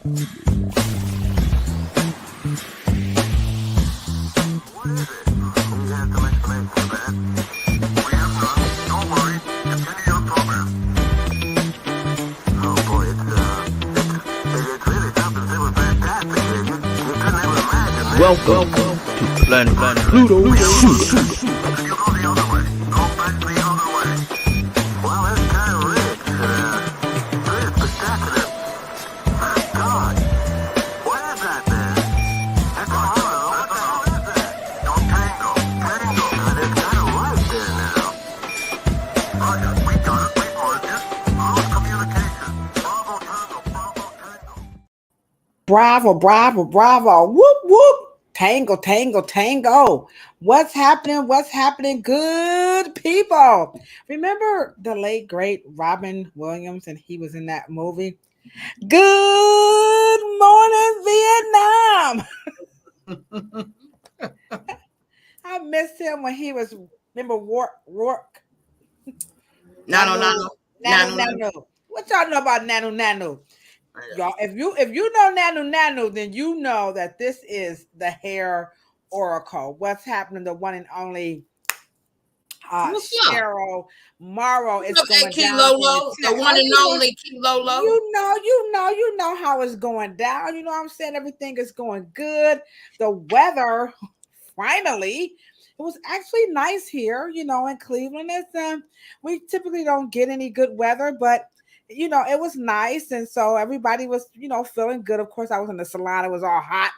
Welcome to Planet Pluto Shoot. Bravo, bravo, bravo. Whoop, whoop. Tango, tango, tango. What's happening? What's happening? Good people. Remember the late, great Robin Williams, and he was in that movie? Good morning, Vietnam. I missed him when he was, remember Rourke? Nano. What y'all know about Nano? Y'all, if you know Nano, then you know that this is the hair oracle. What's happening? The one and only Cheryl Morrow is going down. Lolo, the one and only Key Lolo. You know how it's going down. You know what I'm saying? Everything is going good. The weather, finally, it was actually nice here, you know, in Cleveland. It's we typically don't get any good weather, but you know, it was nice. And so everybody was, you know, feeling good. Of course, I was in the salon. It was all hot,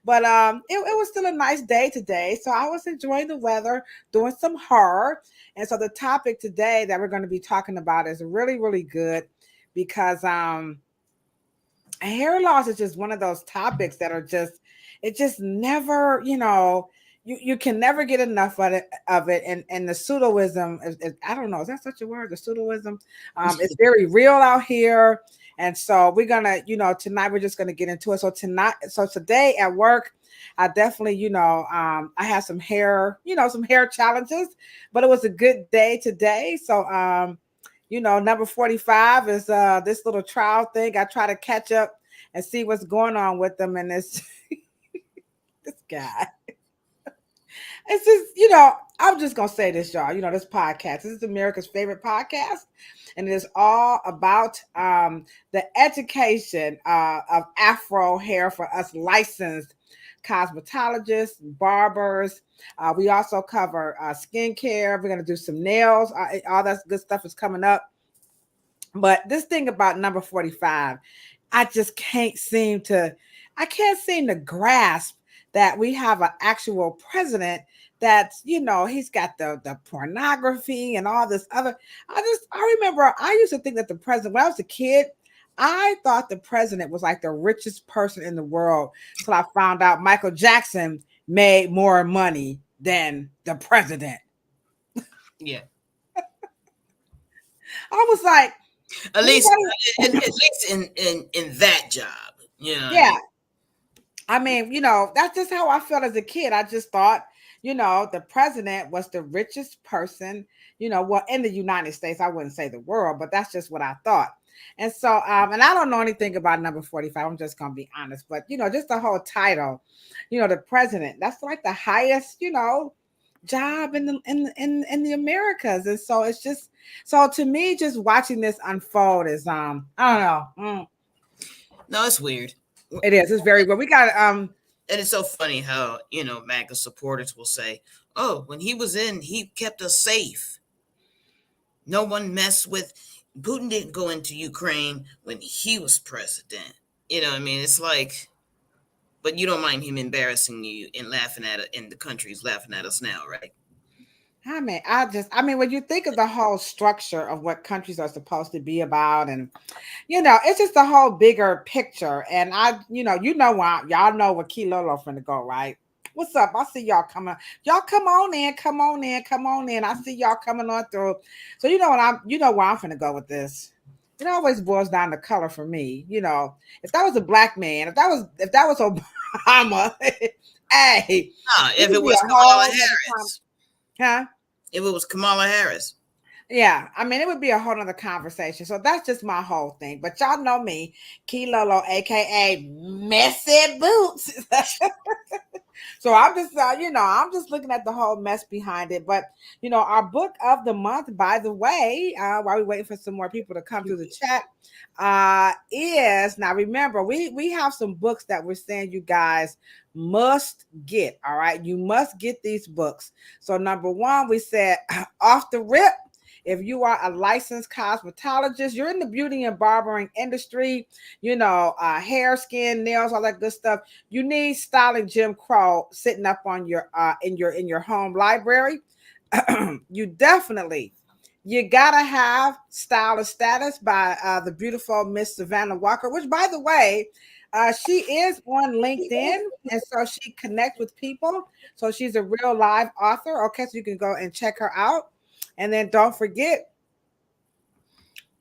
but it was still a nice day today. So I was enjoying the weather, doing some horror. And so the topic today that we're going to be talking about is really, really good because hair loss is just one of those topics that are just, it just never, you know, you can never get enough of it. And the pseudoism is, I don't know, is that such a word? The pseudoism is very real out here. And so we're gonna, you know, tonight we're just gonna get into it. So today at work, I definitely, you know, I had some hair challenges, but it was a good day today. So you know, number 45 is this little trial thing. I try to catch up and see what's going on with them, and this guy. It's just, you know, I'm just going to say this, y'all. You know, this podcast, this is America's favorite podcast. And it is all about the education of Afro hair for us licensed cosmetologists, barbers. We also cover skincare. We're going to do some nails. All that good stuff is coming up. But this thing about number 45, I just can't seem to grasp that we have an actual president that's, you know, he's got the pornography and all this other. I remember I used to think that the president, when I was a kid, I thought the president was like the richest person in the world until I found out Michael Jackson made more money than the president. Yeah. I was like, at least in that job, you know. Yeah. I mean, you know, that's just how I felt as a kid. I just thought, you know, the president was the richest person, you know, well, in the United States. I wouldn't say the world, but that's just what I thought. And so, and I don't know anything about number 45. I'm just going to be honest. But, you know, just the whole title, you know, the president, that's like the highest, you know, job in the Americas. And so it's just, so to me, just watching this unfold is, I don't know. No, it's weird. It is. It's very good. We got and it's so funny how, you know, MAGA supporters will say, "Oh, when he was in, he kept us safe. No one messed with Putin. Didn't go into Ukraine when he was president." You know what I mean? It's like, but you don't mind him embarrassing you and laughing at it, and the country's laughing at us now, right? I mean, when you think of the whole structure of what countries are supposed to be about, and, you know, it's just a whole bigger picture. And why y'all know where Key Lolo finna go, right? What's up? I see y'all coming. Y'all come on in. I see y'all coming on through. So you know where I'm finna go with this. It always boils down to color for me. You know, if that was a black man, if that was Obama, hey. If it was Kamala Harris. Huh? If it was Kamala Harris. Yeah, I mean, it would be a whole nother conversation. So that's just my whole thing. But y'all know me, Key Lolo, aka Messy Boots. So I'm just, I'm just looking at the whole mess behind it. But our book of the month, by the way, while we're waiting for some more people to come through the chat, is now. Remember, we have some books that we're saying you guys must get. All right, you must get these books. So number one, we said off the rip. If you are a licensed cosmetologist, you're in the beauty and barbering industry, hair, skin, nails, all that good stuff. You need Styling Jim Crow sitting up on your in your home library. You gotta have Stylist Status by the beautiful Miss Savannah Walker, which, by the way, she is on LinkedIn, and so she connects with people. So she's a real live author. Okay, so you can go and check her out. And then don't forget,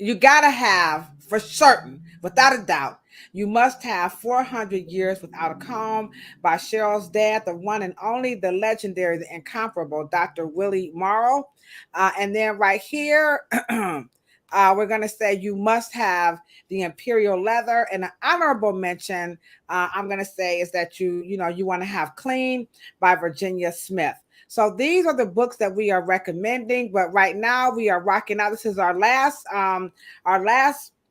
you gotta have, for certain, without a doubt, you must have 400 Years Without a Comb by Cheryl's dad, the one and only, the legendary, the incomparable Dr. Willie Morrow. And then right here, we're going to say you must have the Imperial Leather. And an honorable mention, I'm going to say, is that you want to have Clean by Virginia Smith. So these are the books that we are recommending. But right now we are rocking out. This is our last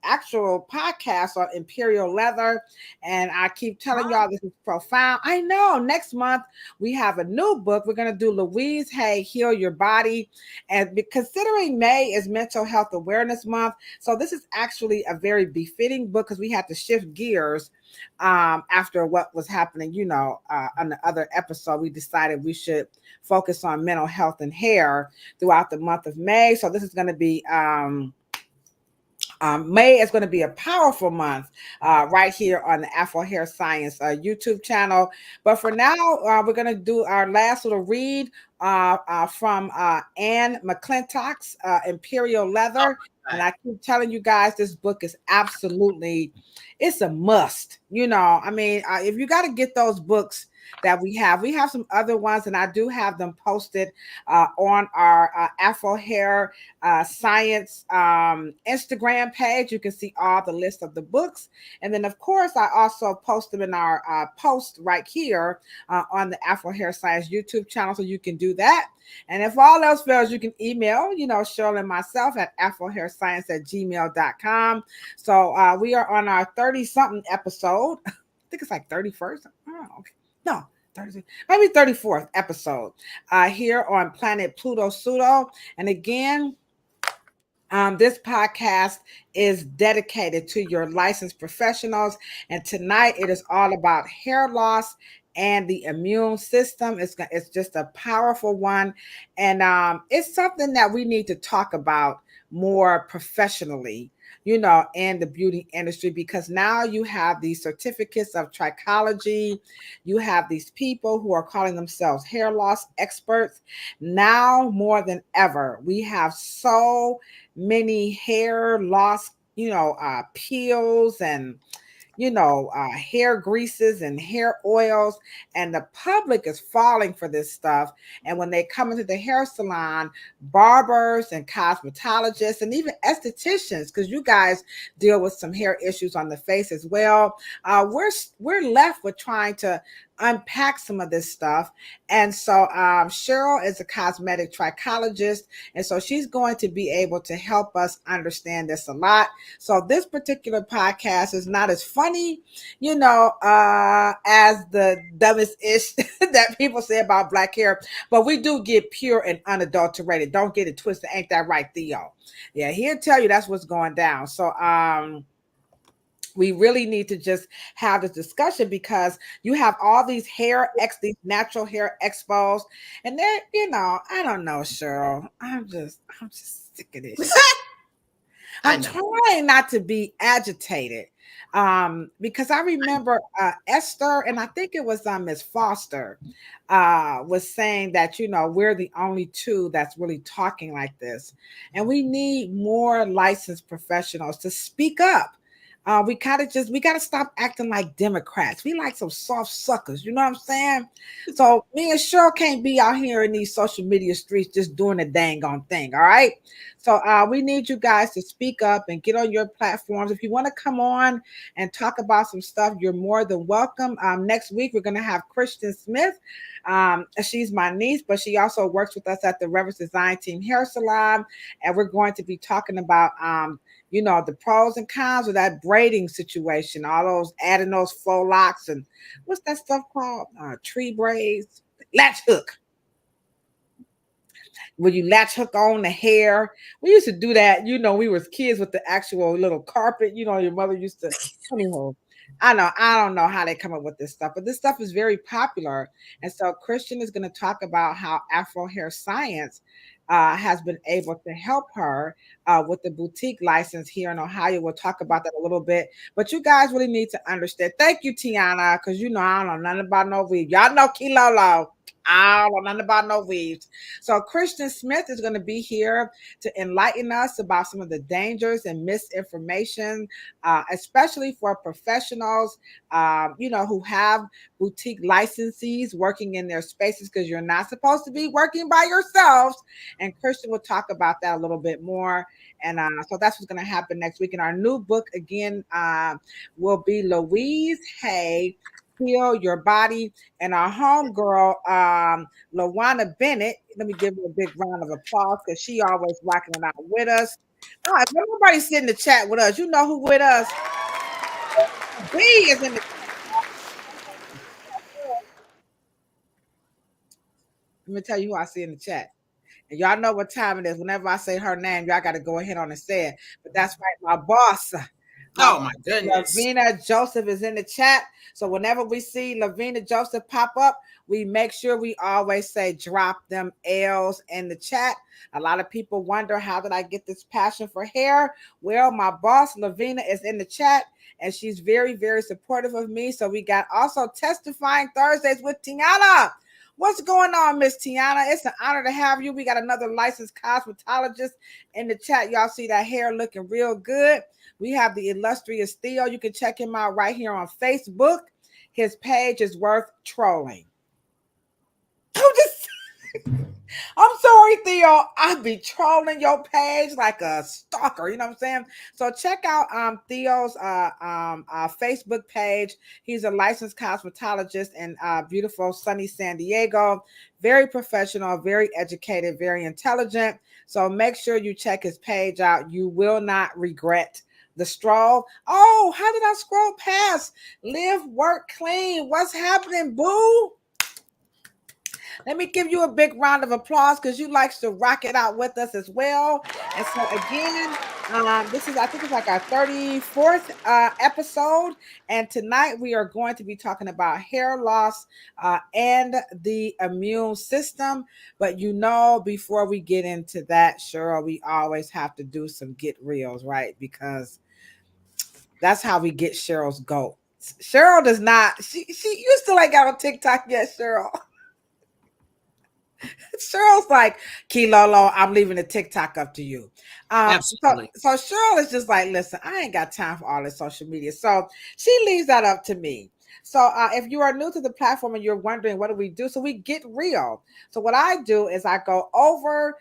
actual podcast on Imperial Leather, and I keep telling y'all this is profound. I know next month we have a new book. We're going to do Louise Hay, Heal Your Body, and considering May is Mental Health Awareness Month, so this is actually a very befitting book because we had to shift gears after what was happening. On the other episode, we decided we should focus on mental health and hair throughout the month of May. So this is going to be May is going to be a powerful month right here on the Afro Hair Science YouTube channel. But for now, we're going to do our last little read from Anne McClintock's Imperial Leather. And I keep telling you guys, this book is it's a must. If you got to get those books that we have some other ones, and I do have them posted on our Afro Hair Science Instagram page. You can see all the list of the books, and then of course I also post them in our post right here on the Afro Hair Science YouTube channel, so you can do that. And if all else fails, you can email Cheryl and myself at afrohairscience@gmail.com. So we are on our 30-something episode. I think it's like 31st. Oh, okay. No, 30, maybe 34th episode here on Planet Pluto Pseudo. And again, this podcast is dedicated to your licensed professionals. And tonight it is all about hair loss and the immune system. It's just a powerful one. And it's something that we need to talk about more professionally, in the beauty industry, because now you have these certificates of trichology. You have these people who are calling themselves hair loss experts. Now more than ever, we have so many hair loss, peels and hair greases and hair oils, and the public is falling for this stuff. And when they come into the hair salon, barbers and cosmetologists and even estheticians, because you guys deal with some hair issues on the face as well, we're left with trying to unpack some of this stuff. And so Cheryl is a cosmetic trichologist, and so she's going to be able to help us understand this a lot. So this particular podcast is not as funny, as the dumbest ish that people say about black hair, but we do get pure and unadulterated. Don't get it twisted. Ain't that right, Theo? Yeah, he'll tell you that's what's going down. So we really need to just have this discussion, because you have all these these natural hair expos, and then I don't know, Cheryl. I'm just sick of this. I'm trying not to be agitated, because I remember Esther, and I think it was Miss Foster, was saying that we're the only two that's really talking like this, and we need more licensed professionals to speak up. We gotta stop acting like Democrats. We like some soft suckers, you know what I'm saying? So me and Cheryl can't be out here in these social media streets just doing the dang on thing, all right? So we need you guys to speak up and get on your platforms. If you want to come on and talk about some stuff, you're more than welcome. Next week, we're going to have Kristen Smith. She's my niece, but she also works with us at the Reverence Design Team Hair Salon. And we're going to be talking about, the pros and cons of that braiding situation, all those adding those faux locks and what's that stuff called? Tree braids, latch hook. When you latch hook on the hair. We used to do that, we was kids with the actual little carpet, your mother used to, anyhow. I don't know how they come up with this stuff, but this stuff is very popular. And so Christian is going to talk about how Afro hair science has been able to help her with the boutique license here in Ohio. We'll talk about that a little bit, but you guys really need to understand. Thank you, Tiana, because I don't know nothing about no weave. Y'all know Kilolo. I don't know nothing about no weaves. So Christian Smith is going to be here to enlighten us about some of the dangers and misinformation, especially for professionals, who have boutique licensees working in their spaces, because you're not supposed to be working by yourselves. And Christian will talk about that a little bit more. And so that's what's going to happen next week. And our new book, again, will be Louise Hay, Heal Your Body. And our homegirl, LaWanna Bennett, let me give her a big round of applause because she always rocking it out with us. All right, if everybody's sitting in the chat with us, you know who with us? B is in the chat. Let me tell you who I see in the chat. And y'all know what time it is. Whenever I say her name, y'all got to go ahead on and say it. But that's right, my boss. Oh my goodness. Lavina Joseph is in the chat. So whenever we see Lavina Joseph pop up, we make sure we always say drop them L's in the chat. A lot of people wonder, how did I get this passion for hair? Well, my boss Lavina is in the chat, and she's very, very supportive of me. So we got also Testifying Thursdays with Tiana. What's going on, Miss Tiana? It's an honor to have you. We got another licensed cosmetologist in the chat. Y'all see that hair looking real good. We have the illustrious Theo. You can check him out right here on Facebook. His page is worth trolling. I'm sorry, Theo. I be trolling your page like a stalker. You know what I'm saying? So check out Theo's Facebook page. He's a licensed cosmetologist in beautiful sunny San Diego. Very professional, very educated, very intelligent. So make sure you check his page out. You will not regret the stroll. Oh, how did I scroll past? Live, work, clean. What's happening, boo? Let me give you a big round of applause because you likes to rock it out with us as well. And so again, this is, I think it's like our 34th episode. And tonight we are going to be talking about hair loss and the immune system. But before we get into that, Cheryl, we always have to do some get reels, right? Because that's how we get Cheryl's goat. Cheryl does not, you still ain't got on TikTok yet, Cheryl. Cheryl's like, Kilolo, I'm leaving the TikTok up to you. Absolutely. So Cheryl is just like, listen, I ain't got time for all this social media. So she leaves that up to me. So if you are new to the platform and you're wondering what do we do, so we get real. So what I do is I go over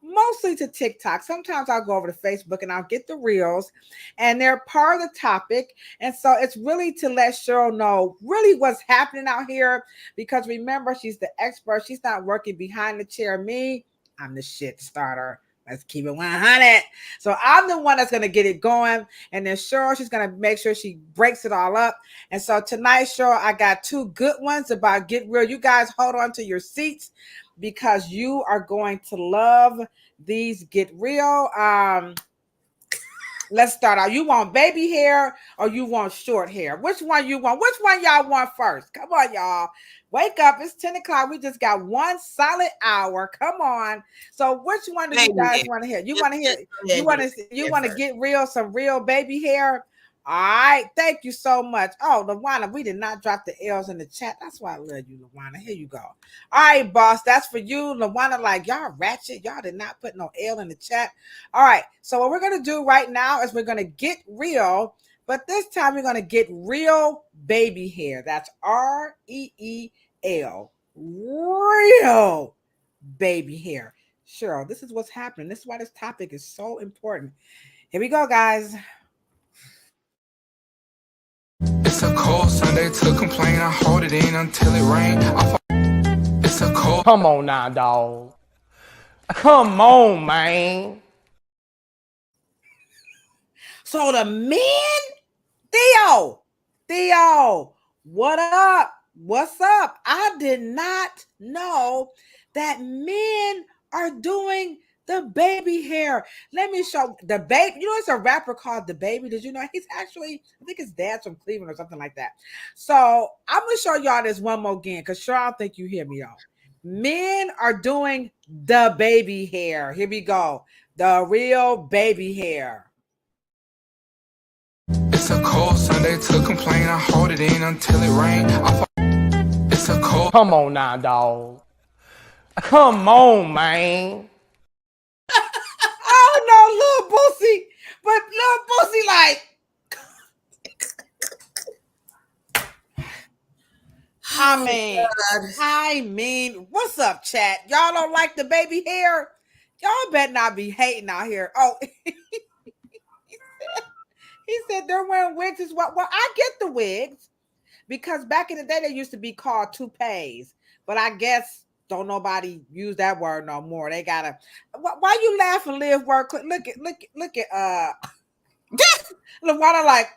mostly to TikTok. Sometimes I'll go over to Facebook and I'll get the reels, and they're part of the topic. And so it's really to let Cheryl know really what's happening out here, because remember, she's the expert. She's not working behind the chair. Me, I'm the shit starter. Let's keep it 100. So I'm the one that's going to get it going. And then Cheryl, she's going to make sure she breaks it all up. And so tonight, Cheryl, I got two good ones about Get Real. You guys hold on to your seats because you are going to love these Get Real. Let's start out. You want baby hair or you want short hair? Which one you want? Which one y'all want first? Come on, y'all. Wake up. It's 10 o'clock. We just got one solid hour. Come on. So which one do you guys want to hear? You want to hear? You want to get real, some real baby hair? All right. Thank you so much. Oh, LaWanna, we did not drop the L's in the chat. That's why I love you, LaWanna. Here you go. All right, boss. That's for you. LaWanna, like, y'all ratchet. Y'all did not put no L in the chat. All right. So what we're going to do right now is we're going to get real, but this time we're going to get real baby hair. That's REEL. Real baby hair. Cheryl, this is what's happening. This is why this topic is so important. Here we go, guys. It's a cold Sunday to complain. I hold it in until it rain. It's a cold. Come on now, dog. Come on, man. So the men, Theo, what up? What's up? I did not know that men are doing the baby hair. Let me show the baby. You know, it's a rapper called The Baby. Did you know he's actually, I think his dad's from Cleveland or something like that. So I'm gonna show y'all this one more again, because sure, I don't think you hear me, y'all. Men are doing the baby hair. Here we go. The real baby hair. It's a cold Sunday to complain. I hold it in until it rain. It's a cold. Come on now, dog. Come on, man. Oh no, little Boosie. But little Boosie like, I mean, what's up, chat? Y'all don't like the baby hair? Y'all better not be hating out here. Oh, he said they're wearing wigs as well. Well, I get the wigs because back in the day they used to be called toupees, but I guess don't nobody use that word no more. They gotta. Why you laughing, Liv? Work. Look at LaWanda like.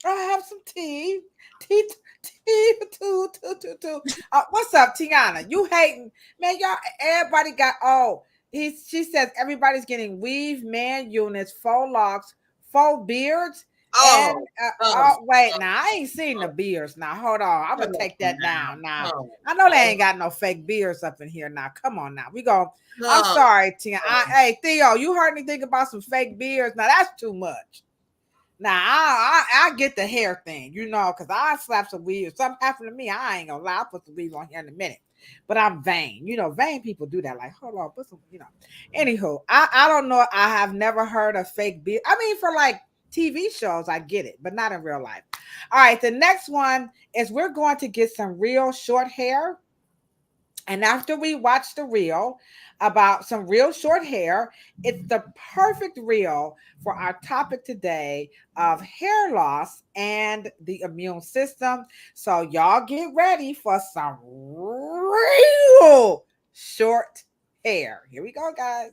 I have some tea. Tea. What's up, Tiana? You hating, man? Y'all, everybody got. She says everybody's getting weave, man units, faux locks, faux beards. Wait, now I ain't seen the beards. Now hold on, I'm gonna take that down. Now I know they ain't got no fake beards up in here. Now come on, now we go. I'm sorry, Tina. Hey Theo, you heard me think about some fake beards? Now that's too much. Now I get the hair thing, you know, because I slap some weave. Something happened to me, I ain't gonna lie. I'll put some weave on here in a minute. But I'm vain. You know, vain people do that. Like, hold on, put some, you know. Anywho, I don't know. I have never heard of fake beard. I mean, for like TV shows, I get it, but not in real life. All right, the next one is we're going to get some real short hair. And after we watch the reel about some real short hair, it's the perfect reel for our topic today of hair loss and the immune system. So y'all get ready for some real short hair. Here we go, guys.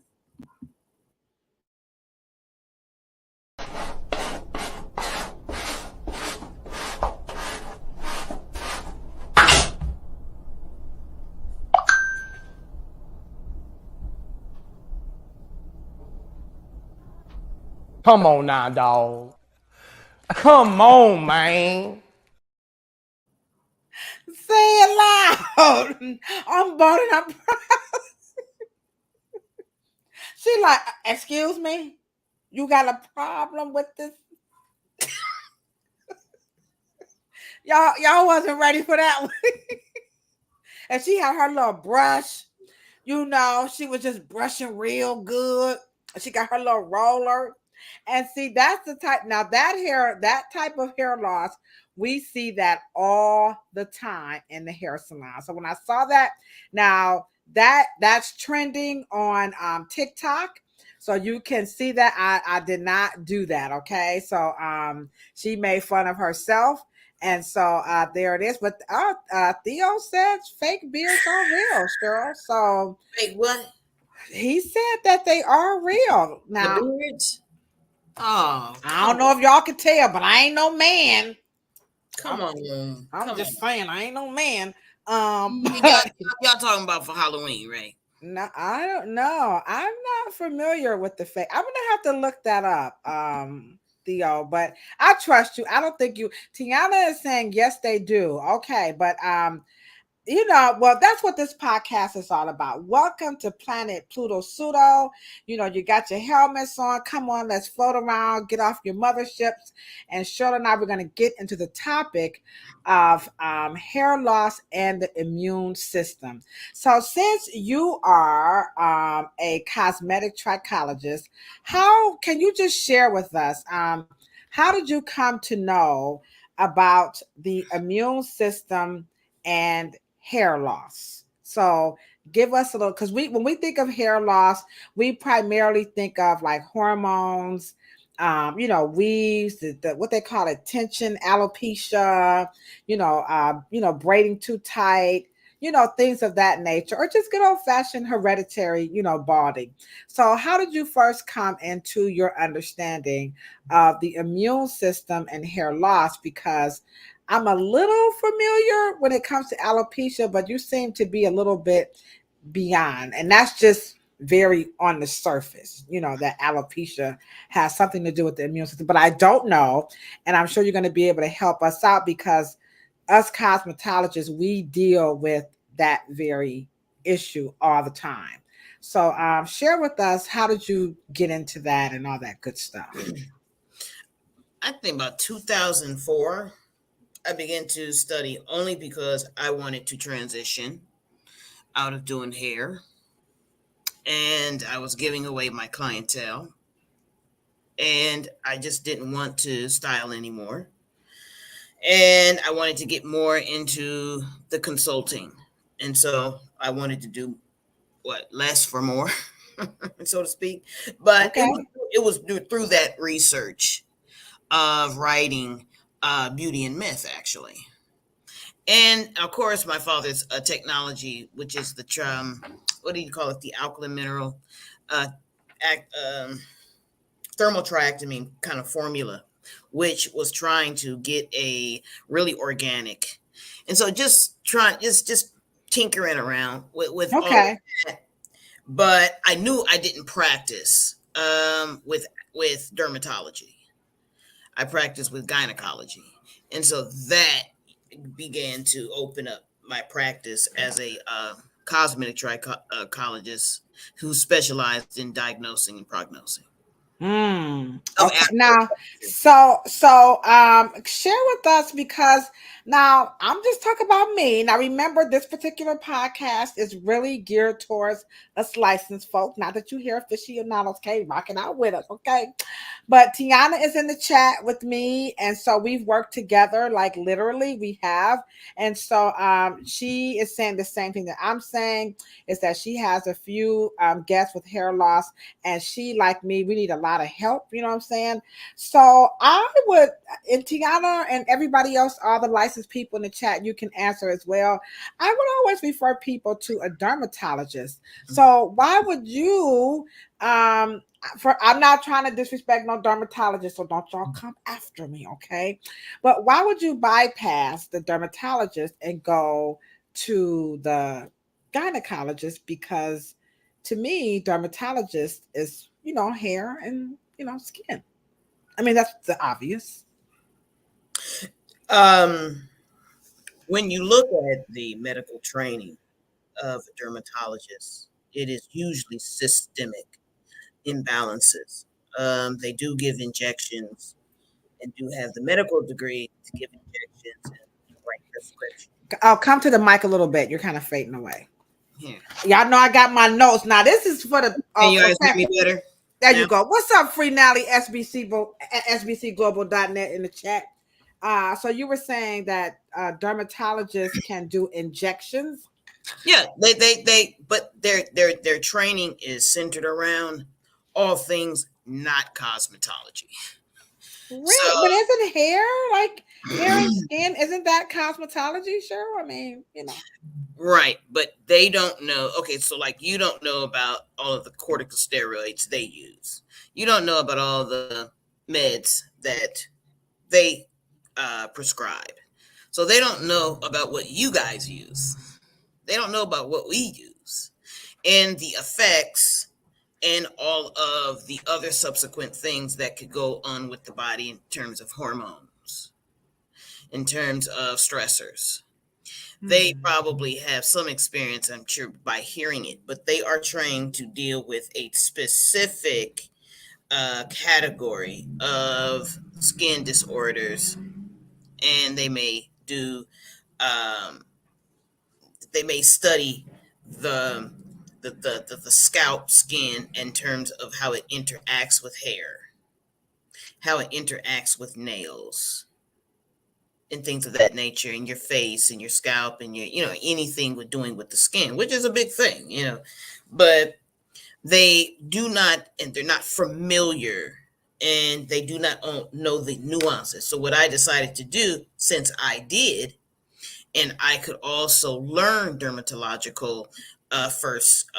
Come on now, dog. Come on, man. Say it loud. I'm burning up. She like, excuse me, you got a problem with this? y'all wasn't ready for that one. And she had her little brush. You know, she was just brushing real good. She got her little roller. And see, that's the type. Now that type of hair loss, we see that all the time in the hair salon. So when I saw that, now that's trending on TikTok. So you can see that I did not do that. Okay. So she made fun of herself. And so there it is. But Theo said fake beards are real, Cheryl. So Wait, what? he said that they are real. Now, the beards? Oh, I don't know if y'all can tell, but I ain't no man. Come on. I'm just saying, I ain't no man. Y'all talking about for Halloween, right? No, I don't know. I'm not familiar with the fake. I'm gonna have to look that up, Theo. But I trust you. I don't think you. Tiana is saying yes, they do. Okay, but you know, well, that's what this podcast is all about. Welcome to Planet Pluto Pseudo. You know, you got your helmets on. Come on, let's float around, get off your motherships. And Cheryl and I, we're going to get into the topic of hair loss and the immune system. So since you are a cosmetic trichologist, how can you just share with us, how did you come to know about the immune system and hair loss? So give us a little, because when we think of hair loss, we primarily think of like hormones, weaves, what they call it, tension, alopecia, braiding too tight, things of that nature, or just good old fashioned hereditary, balding. So, how did you first come into your understanding of the immune system and hair loss? Because I'm a little familiar when it comes to alopecia, but you seem to be a little bit beyond, and that's just very on the surface, that alopecia has something to do with the immune system, but I don't know, and I'm sure you're going to be able to help us out, because us cosmetologists, we deal with that very issue all the time. So share with us, how did you get into that and all that good stuff? I think about 2004, I began to study only because I wanted to transition out of doing hair, and I was giving away my clientele, and I just didn't want to style anymore. And I wanted to get more into the consulting. And so I wanted to do less for more, so to speak. But Okay. it was through that research of writing Beauty and Myth, actually. And of course, my father's technology, which is the what do you call it? The alkaline mineral uh, act, thermal triactamine kind of formula, which was trying to get a really organic. And so just tinkering around with all of Okay. that. But I knew I didn't practice with dermatology. I practiced with gynecology. And so that began to open up my practice as a cosmetic trichologist who specialized in diagnosing and prognosing. Of Okay. Now, so share with us, because now I'm just talking about me. Now, remember, this particular podcast is really geared towards us licensed folk. Not that you hear aficionados, okay, rocking out with us, okay? But Tiana is in the chat with me, and so we've worked together, like literally we have. And so she is saying the same thing that I'm saying, is that she has a few guests with hair loss, and she, like me, we need a lot of help, you know what I'm saying? So I would, and Tiana and everybody else, all the licensed people in the chat, you can answer as well. I would always refer people to a dermatologist. So why would you I'm not trying to disrespect no dermatologist, so don't y'all come after me, okay? But why would you bypass the dermatologist and go to the gynecologist? Because to me, dermatologist is, hair and, skin. I mean, that's the obvious. When you look at the medical training of a dermatologist, it is usually systemic imbalances. They do give injections and do have the medical degree to give injections and write prescriptions. I'll come to the mic a little bit. You're kind of fading away. Here. Y'all know I got my notes. Now, this is for the Can you guys hear me better? There now? you go. What's up, Free Nally, SBCglobal.net in the chat. So you were saying that dermatologists can do injections? Yeah, but their training is centered around all things not cosmetology. Really? So But isn't hair and skin, isn't that cosmetology? Sure. I mean, right, but they don't know. Okay, so like you don't know about all of the corticosteroids they use. You don't know about all the meds that they prescribe. So they don't know about what you guys use. They don't know about what we use and the effects and all of the other subsequent things that could go on with the body in terms of hormones, in terms of stressors. They probably have some experience, I'm sure, by hearing it, but they are trained to deal with a specific category of skin disorders, and um, they may study the the scalp skin in terms of how it interacts with hair, how it interacts with nails, and things of that nature in your face and your scalp and your anything with doing with the skin, which is a big thing, but they do not, and they're not familiar, and they do not know the nuances. So what I decided to do, since I did, and I could also learn dermatological first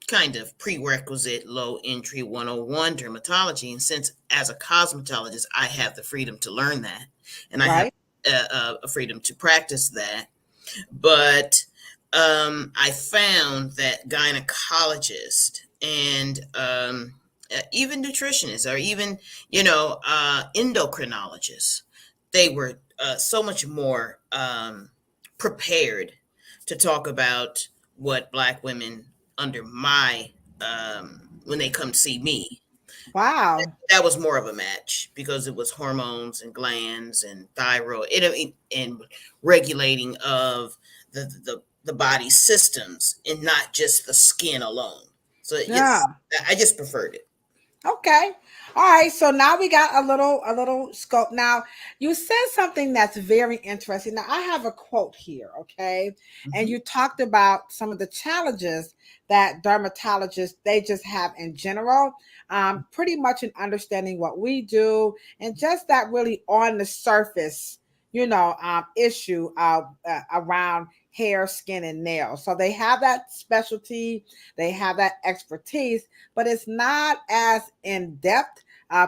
kind of prerequisite low entry 101 dermatology. And since as a cosmetologist, I have the freedom to learn that, and I have a freedom to practice that. But I found that gynecologists and even nutritionists, or even, endocrinologists, they were so much more prepared to talk about what Black women under my when they come see me. Wow. That was more of a match because it was hormones and glands and thyroid and regulating of the body systems, and not just the skin alone. So Yeah. I just preferred it. Okay. All right. So now we got a little scope. Now you said something that's very interesting. Now I have a quote here. Okay. And you talked about some of the challenges that dermatologists, they just have in general, pretty much in understanding what we do, and just that really on the surface, issue around hair, skin, and nails. So they have that specialty, they have that expertise, but it's not as in depth,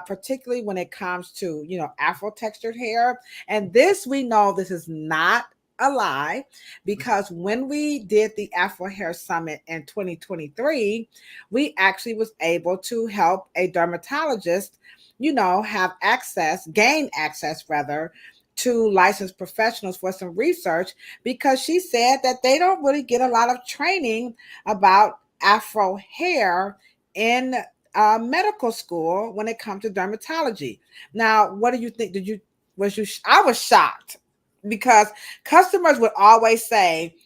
particularly when it comes to, Afro textured hair. And this, we know this is not a lie, because when we did the Afro Hair Summit in 2023, we actually was able to help a dermatologist, gain access rather, to licensed professionals for some research, because she said that they don't really get a lot of training about Afro hair in medical school when it comes to dermatology. Now, what do you think? I was shocked, because customers would always say,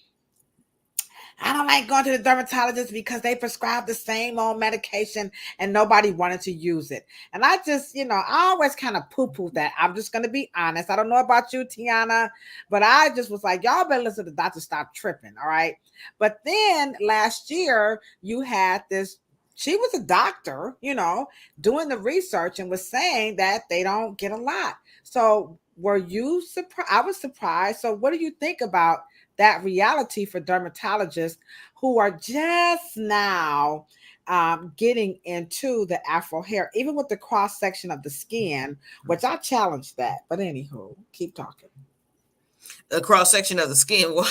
I don't like going to the dermatologist because they prescribe the same old medication and nobody wanted to use it. And I just, I always kind of poo-poo that. I'm just going to be honest. I don't know about you, Tiana, but I just was like, y'all better listen to the doctor, stop tripping. All right. But then last year you had this, she was a doctor, doing the research and was saying that they don't get a lot. So were you surprised? I was surprised. So what do you think about that reality for dermatologists who are just now getting into the Afro hair, even with the cross section of the skin, which I challenged that. But anywho, keep talking. The cross section of the skin. Well,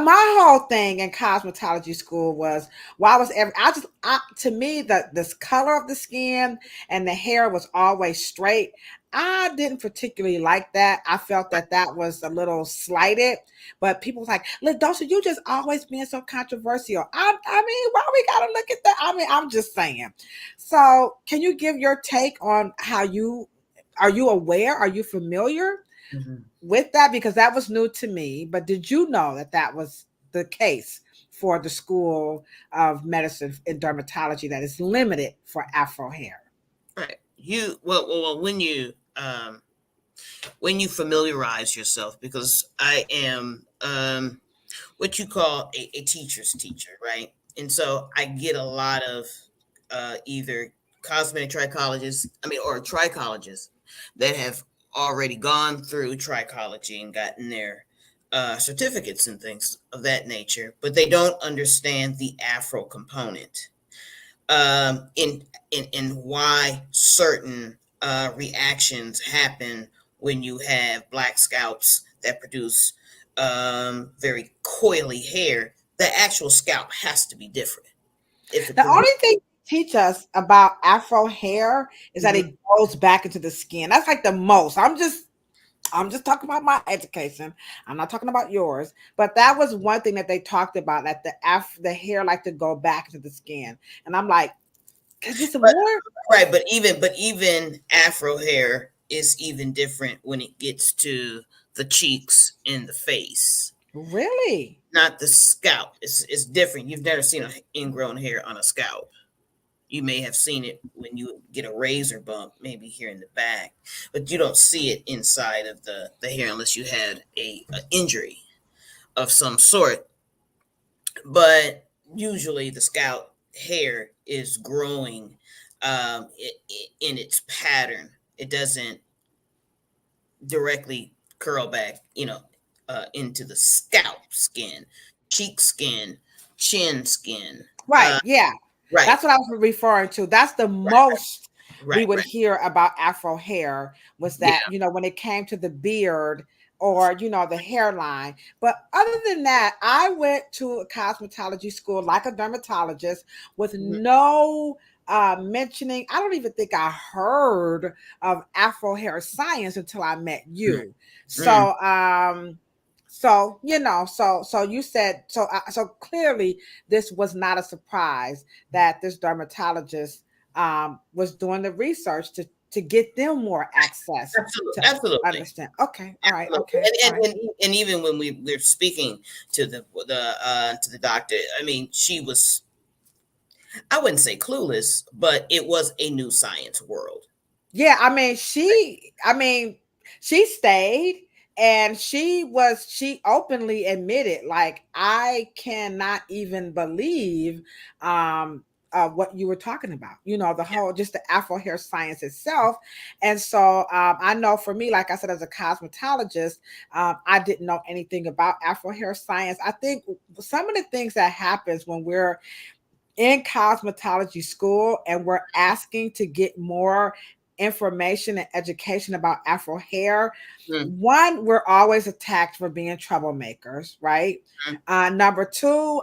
my whole thing in cosmetology school was, to me, this color of the skin and the hair was always straight. I didn't particularly like that. I felt that was a little slighted, but people was like, Ladosha, you just always being so controversial. I mean, why we gotta look at that? I mean, I'm just saying. So can you give your take on are you aware? Are you familiar with that? Because that was new to me, but did you know that was the case for the School of Medicine and Dermatology, that is limited for Afro hair? Right. When you familiarize yourself, because I am what you call a teacher's teacher, right? And so I get a lot of either cosmetic trichologists, or trichologists that have already gone through trichology and gotten their certificates and things of that nature, but they don't understand the Afro component, in why certain reactions happen when you have Black scalps that produce very coily hair. The actual scalp has to be different. The only thing they teach us about Afro hair is that it goes back into the skin. That's like the most. I'm just talking about my education. I'm not talking about yours. But that was one thing that they talked about, that the hair like to go back into the skin. And I'm like, is this more? Right, but even Afro hair is even different when it gets to the cheeks and the face. Really? Not the scalp. It's different. You've never seen an ingrown hair on a scalp. You may have seen it when you get a razor bump, maybe here in the back, but you don't see it inside of the hair unless you had a injury of some sort. But usually the scalp hair is growing in its pattern. It doesn't directly curl back, into the scalp skin, cheek skin, chin skin. Right. Yeah. Right, That's what I was referring to. That's the right, most we right, would right. hear about Afro hair was Yeah. that, when it came to the beard or, the hairline. But other than that, I went to a cosmetology school like a dermatologist with Mhm. no mentioning. I don't even think I heard of Afro hair science until I met you. Mm. So you said so clearly this was not a surprise that this dermatologist was doing the research to get them more access Absolutely, to absolutely, understand. Okay, all right, absolutely. okay, all right. And even when we're speaking to the doctor, I mean, she was, I wouldn't say clueless, but it was a new science world. Yeah, she stayed and she openly admitted, like, I cannot even believe what you were talking about, the whole just the Afro hair science itself. And so I know for me, like I said, as a cosmetologist, I didn't know anything about Afro hair science. I think some of the things that happens when we're in cosmetology school and we're asking to get more information and education about Afro hair. Mm, One, we're always attacked for being troublemakers, right? mm. Number two,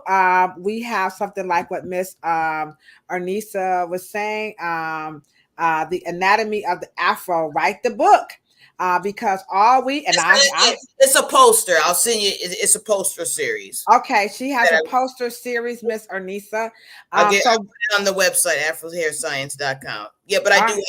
we have something like what Miss Ernisa was saying, the anatomy of the Afro. Write the book, because all we and I It's a poster. I'll send you. It's a poster series. okay, she has a poster series, Miss Ernisa. I'll put So it on the website, afrohairscience.com. Yeah, but I do have them.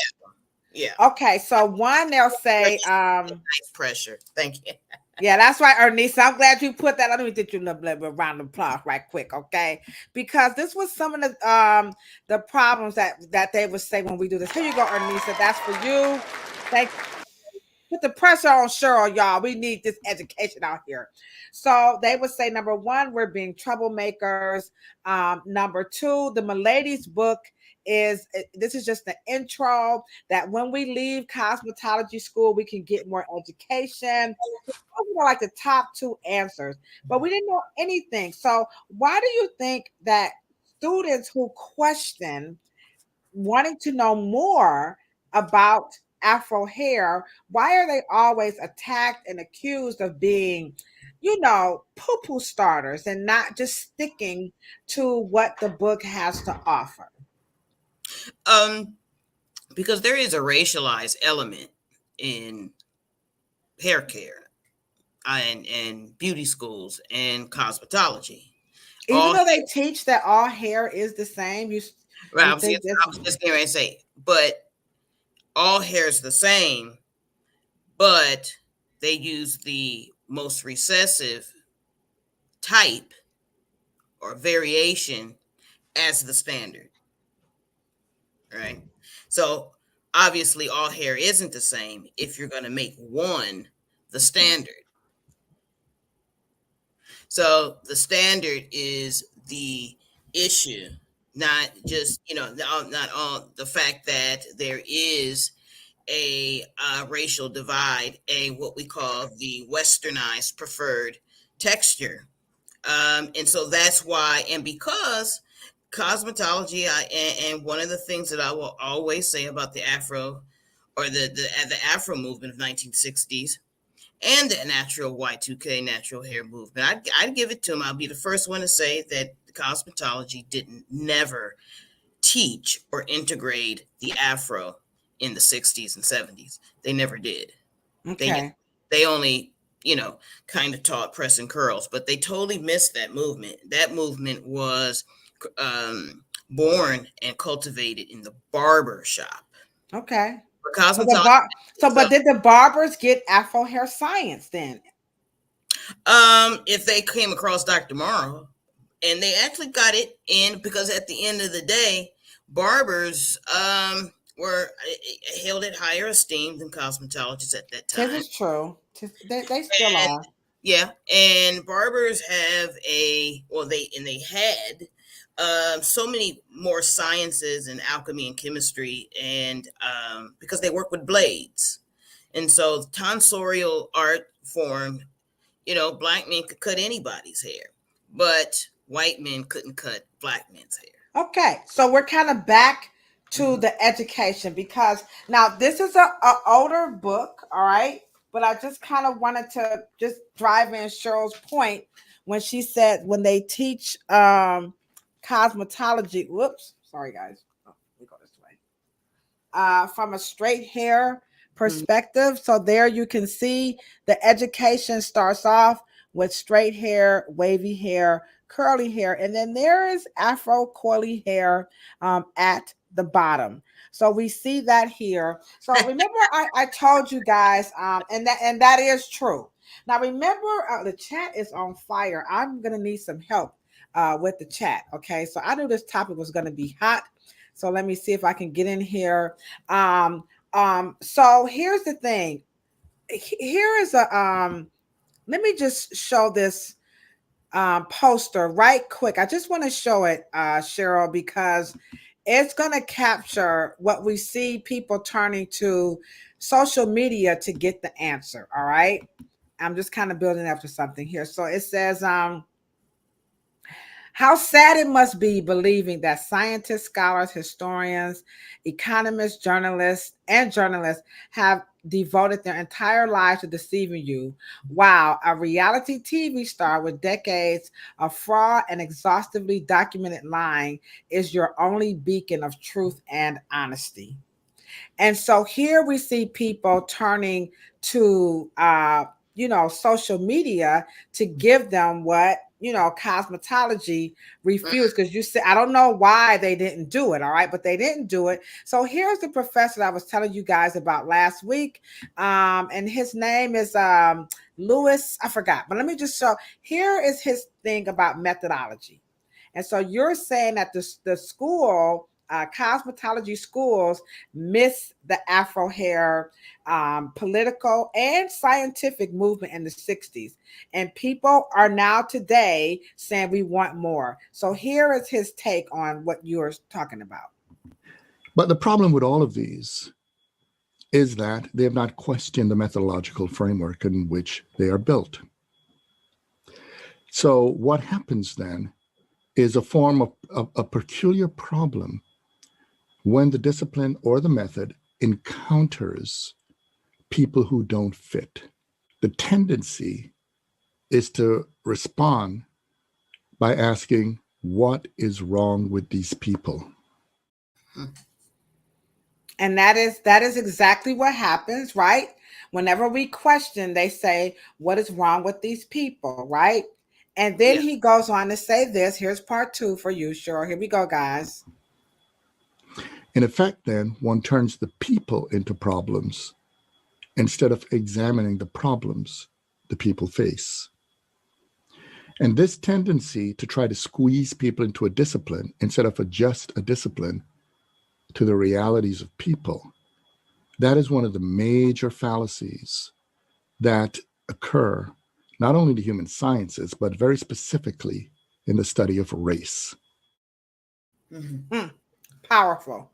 Yeah. okay, so one they'll say, Nice pressure. Thank you. yeah, that's right, Ernest. I'm glad you put that. Let me get you a little round of applause right quick, okay? Because this was some of the problems that they would say when we do this. Here you go, Ernest. That's for you. Thank Put the pressure on Cheryl, y'all. We need this education out here. So they would say, number one, we're being troublemakers. Number two, the Milady's book this is just the intro that when we leave cosmetology school, we can get more education. Those were like the top two answers, but we didn't know anything. So why do you think that students who question wanting to know more about Afro hair, why are they always attacked and accused of being, poo-poo starters and not just sticking to what the book has to offer? Um, because there is a racialized element in hair care and beauty schools and cosmetology. Even All though they teach that all hair is the same, Right, you think I was just getting ready to say, but all hair is the same, but they use the most recessive type or variation as the standard, right? So obviously, all hair isn't the same if you're going to make one the standard. So the standard is the issue, not just, not all the fact that there is a racial divide, what we call the westernized preferred texture. And so that's why, and because cosmetology, and one of the things that I will always say about the Afro or the Afro movement of 1960s and the natural Y2K natural hair movement, I'd give it to them. I'll be the first one to say that cosmetology didn't never teach or integrate the Afro in the 60s and 70s. They never did. okay. They only, kind of taught press and curls, but they totally missed that movement. That movement was born and cultivated in the barber shop. Okay. For So cosmetology, but did the barbers get Afro hair science then? if they came across Dr. Morrow, and they actually got it in, because at the end of the day, barbers were held at higher esteem than cosmetologists at that This time. is true. They still And are. yeah, and barbers have they had so many more sciences and alchemy and chemistry, and because they work with blades, and so tonsorial art form, black men could cut anybody's hair, but white men couldn't cut black men's hair. Okay, so we're kind of back to the education, because now this is a older book, all right, but I just kind of wanted to just drive in Cheryl's point when she said when they teach cosmetology. Whoops, sorry guys. Oh, let me go this way. From a straight hair perspective. So there you can see the education starts off with straight hair, wavy hair, curly hair, and then there is Afro coily hair at the bottom. So we see that here. So remember, I told you guys, and that is true. Now remember, the chat is on fire. I'm gonna need some help with the chat. Okay, so I knew this topic was gonna be hot. So let me see if I can get in here. So here's the thing. Here is let me just show this poster right quick. I just want to show it, Cheryl, because it's going to capture what we see people turning to social media to get the answer. All right. I'm just kind of building up to something here. So it says, how sad it must be believing that scientists, scholars, historians, economists, journalists have devoted their entire lives to deceiving you. Wow, a reality TV star with decades of fraud and exhaustively documented lying is your only beacon of truth and honesty. And so here we see people turning to social media to give them what cosmetology refused, because you said, I don't know why they didn't do it, all right, but they didn't do it. So here's the professor that I was telling you guys about last week, and his name is Lewis, I forgot, but let me just show. Here is his thing about methodology. And so you're saying that the school, cosmetology schools, miss the Afro hair political and scientific movement in the 60s. And people are now today saying we want more. So here is his take on what you're talking about. But the problem with all of these is that they have not questioned the methodological framework in which they are built. So what happens then is a form of a peculiar problem when the discipline or the method encounters people who don't fit. The tendency is to respond by asking, what is wrong with these people? And that is exactly what happens, right? Whenever we question, they say, what is wrong with these people, right? And then he goes on to say this. Here's part 2 for you, Cheryl. Here we go, guys. In effect, then, one turns the people into problems instead of examining the problems the people face. And this tendency to try to squeeze people into a discipline instead of adjust a discipline to the realities of people, that is one of the major fallacies that occur not only in the human sciences, but very specifically in the study of race. Powerful.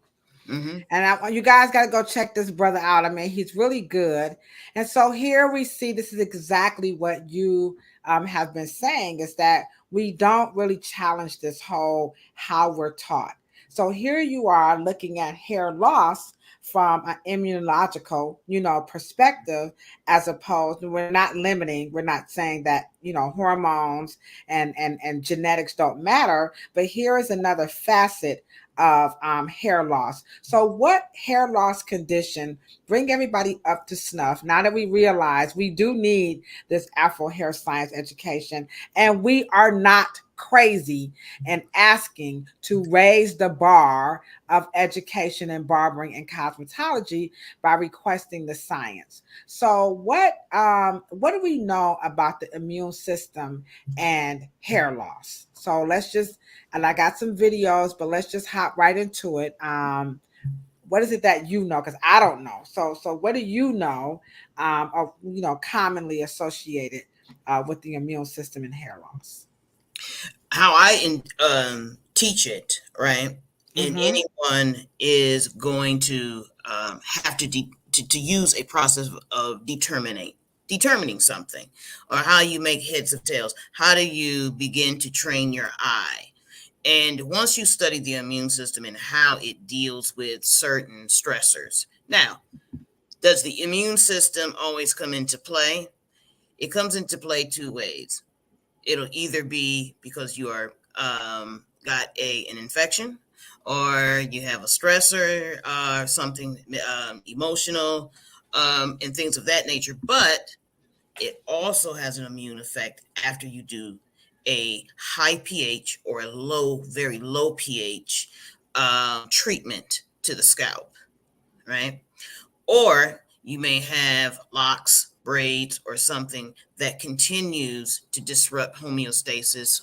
And you guys got to go check this brother out. I mean, he's really good. And so here we see, this is exactly what you have been saying, is that we don't really challenge this whole how we're taught. So here you are looking at hair loss from an immunological, perspective, as opposed to, we're not saying that, hormones and genetics don't matter, but here is another facet of hair loss. So what hair loss condition, bring everybody up to snuff now that we realize we do need this Afro hair science education, and we are not crazy and asking to raise the bar of education in barbering and cosmetology by requesting the science. So what do we know about the immune system and hair loss? So let's just, and I got some videos, but let's just hop right into it. What is it that you know? Because I don't know. So what do you know, of commonly associated with the immune system and hair loss? How I teach it, right? And Mm-hmm. anyone is going to have to use a process of determining something, or how you make heads of tails. How do you begin to train your eye? And once you study the immune system and how it deals with certain stressors, now, does the immune system always come into play? It comes into play two ways. It'll either be because you are got an infection, or you have a stressor, or something emotional, and things of that nature. But it also has an immune effect after you do a high pH or a very low pH treatment to the scalp, right? Or you may have locks, braids, or something that continues to disrupt homeostasis.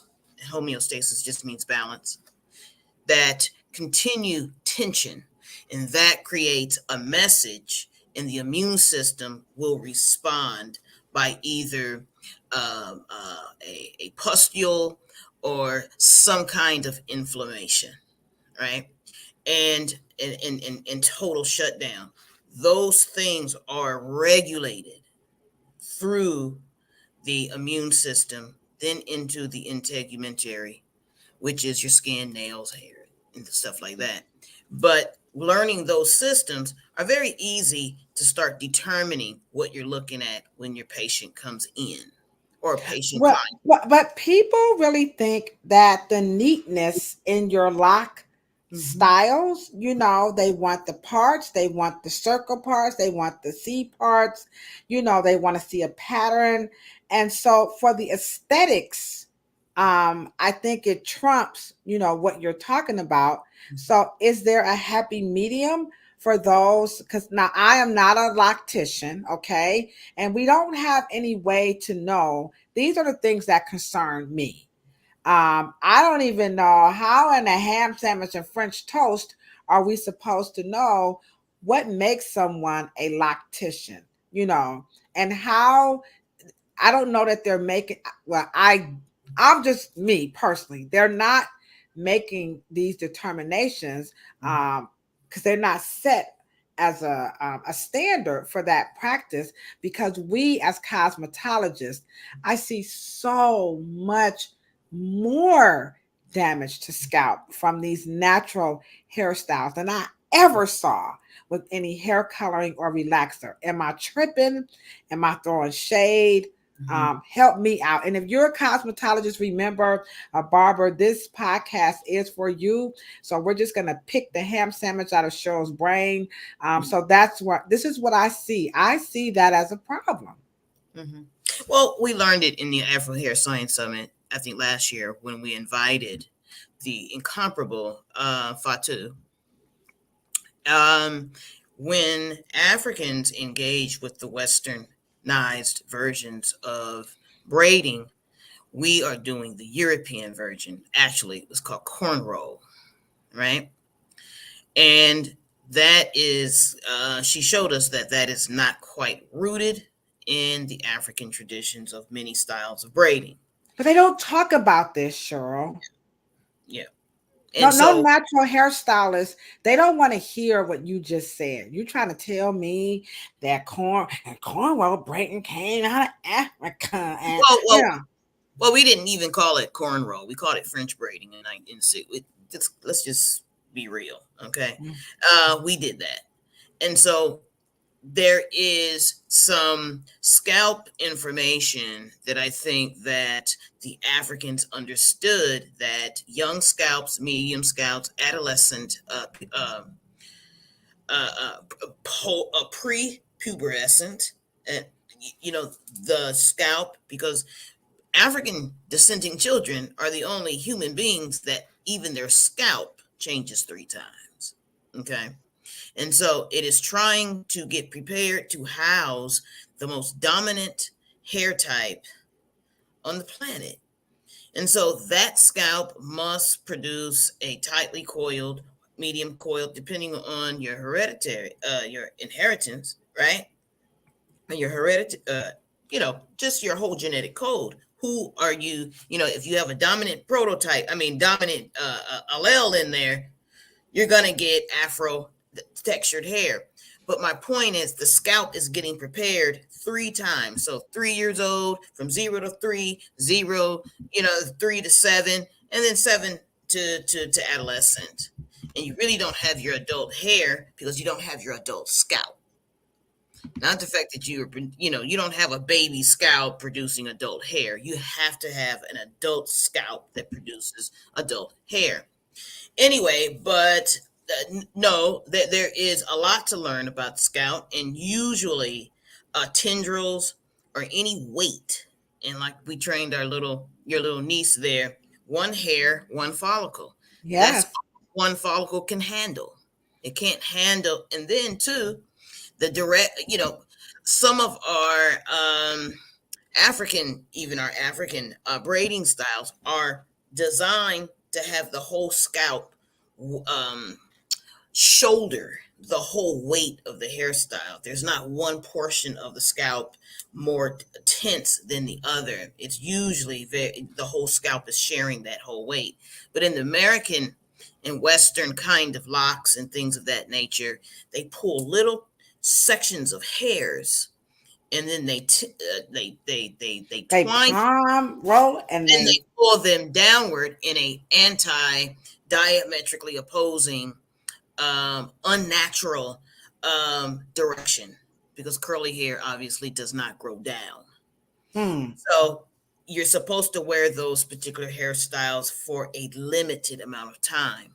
Homeostasis just means balance. That continue tension, and that creates a message, and the immune system will respond by either a pustule or some kind of inflammation, right? And total shutdown. Those things are regulated through the immune system, then into the integumentary, which is your skin, nails, hair, and stuff like that. But learning those systems are very easy to start determining what you're looking at when your patient comes in, or a patient Well, client. but people really think that the neatness in your lock styles, they want the parts, they want the circle parts, they want the C parts, they want to see a pattern. And so for the aesthetics, I think it trumps, what you're talking about. So is there a happy medium for those? Because now I am not a loctician, okay? And we don't have any way to know. These are the things that concern me. I don't even know how in a ham sandwich and French toast are we supposed to know what makes someone a loctician, and how. I don't know that they're making, well, I'm just me personally. They're not making these determinations because they're not set as a standard for that practice, because we as cosmetologists, I see so much more damage to scalp from these natural hairstyles than I ever saw with any hair coloring or relaxer. Am I tripping? Am I throwing shade? Help me out. And if you're a cosmetologist, remember, a barber, this podcast is for you. So we're just going to pick the ham sandwich out of Cheryl's brain. So this is what I see. I see that as a problem. Mm-hmm. Well, we learned it in the Afro Hair Science Summit, I think last year, when we invited the incomparable Fatu. When Africans engage with the westernized versions of braiding, we are doing the European version. Actually, it was called cornrow, right? And that is, she showed us that is not quite rooted in the African traditions of many styles of braiding. But they don't talk about this, Cheryl. Yeah. No, And no so, natural hairstylists. They don't want to hear what you just said. You're trying to tell me that cornrow braiding came out of Africa, and well, well, well, we didn't even call it cornrow. We called it French braiding in 1960. Let's just be real, okay? We did that. And so there is some scalp information that I think that the Africans understood, that young scalps, medium scalps, adolescent, pre-pubescent, and the scalp, because African descending children are the only human beings that even their scalp changes 3 times. Okay. And so it is trying to get prepared to house the most dominant hair type on the planet. And so that scalp must produce a tightly coiled, medium coiled, depending on your your inheritance, right? And your heredity, just your whole genetic code. Who are you? If you have a dominant dominant allele in there, you're going to get Afro textured hair. But my point is the scalp is getting prepared 3 times. So 3 years old, from 0 to 3, 0, 3 to 7, and then 7 to adolescent. And you really don't have your adult hair because you don't have your adult scalp. Not the fact that you don't have a baby scalp producing adult hair. You have to have an adult scalp that produces adult hair. Anyway, but no, there is a lot to learn about the scalp, and usually tendrils or any weight. And like we trained your little niece there, 1 hair, 1 follicle. Yes. That's all 1 follicle can handle. It can't handle, and then too, the direct, some of our African braiding styles are designed to have the whole scalp shoulder the whole weight of the hairstyle. There's not one portion of the scalp more tense than the other. It's usually the whole scalp is sharing that whole weight. But in the American and Western kind of locks and things of that nature, they pull little sections of hairs, and then they twine, roll, and they pull them downward in a diametrically opposing, unnatural direction, because curly hair obviously does not grow down. So you're supposed to wear those particular hairstyles for a limited amount of time.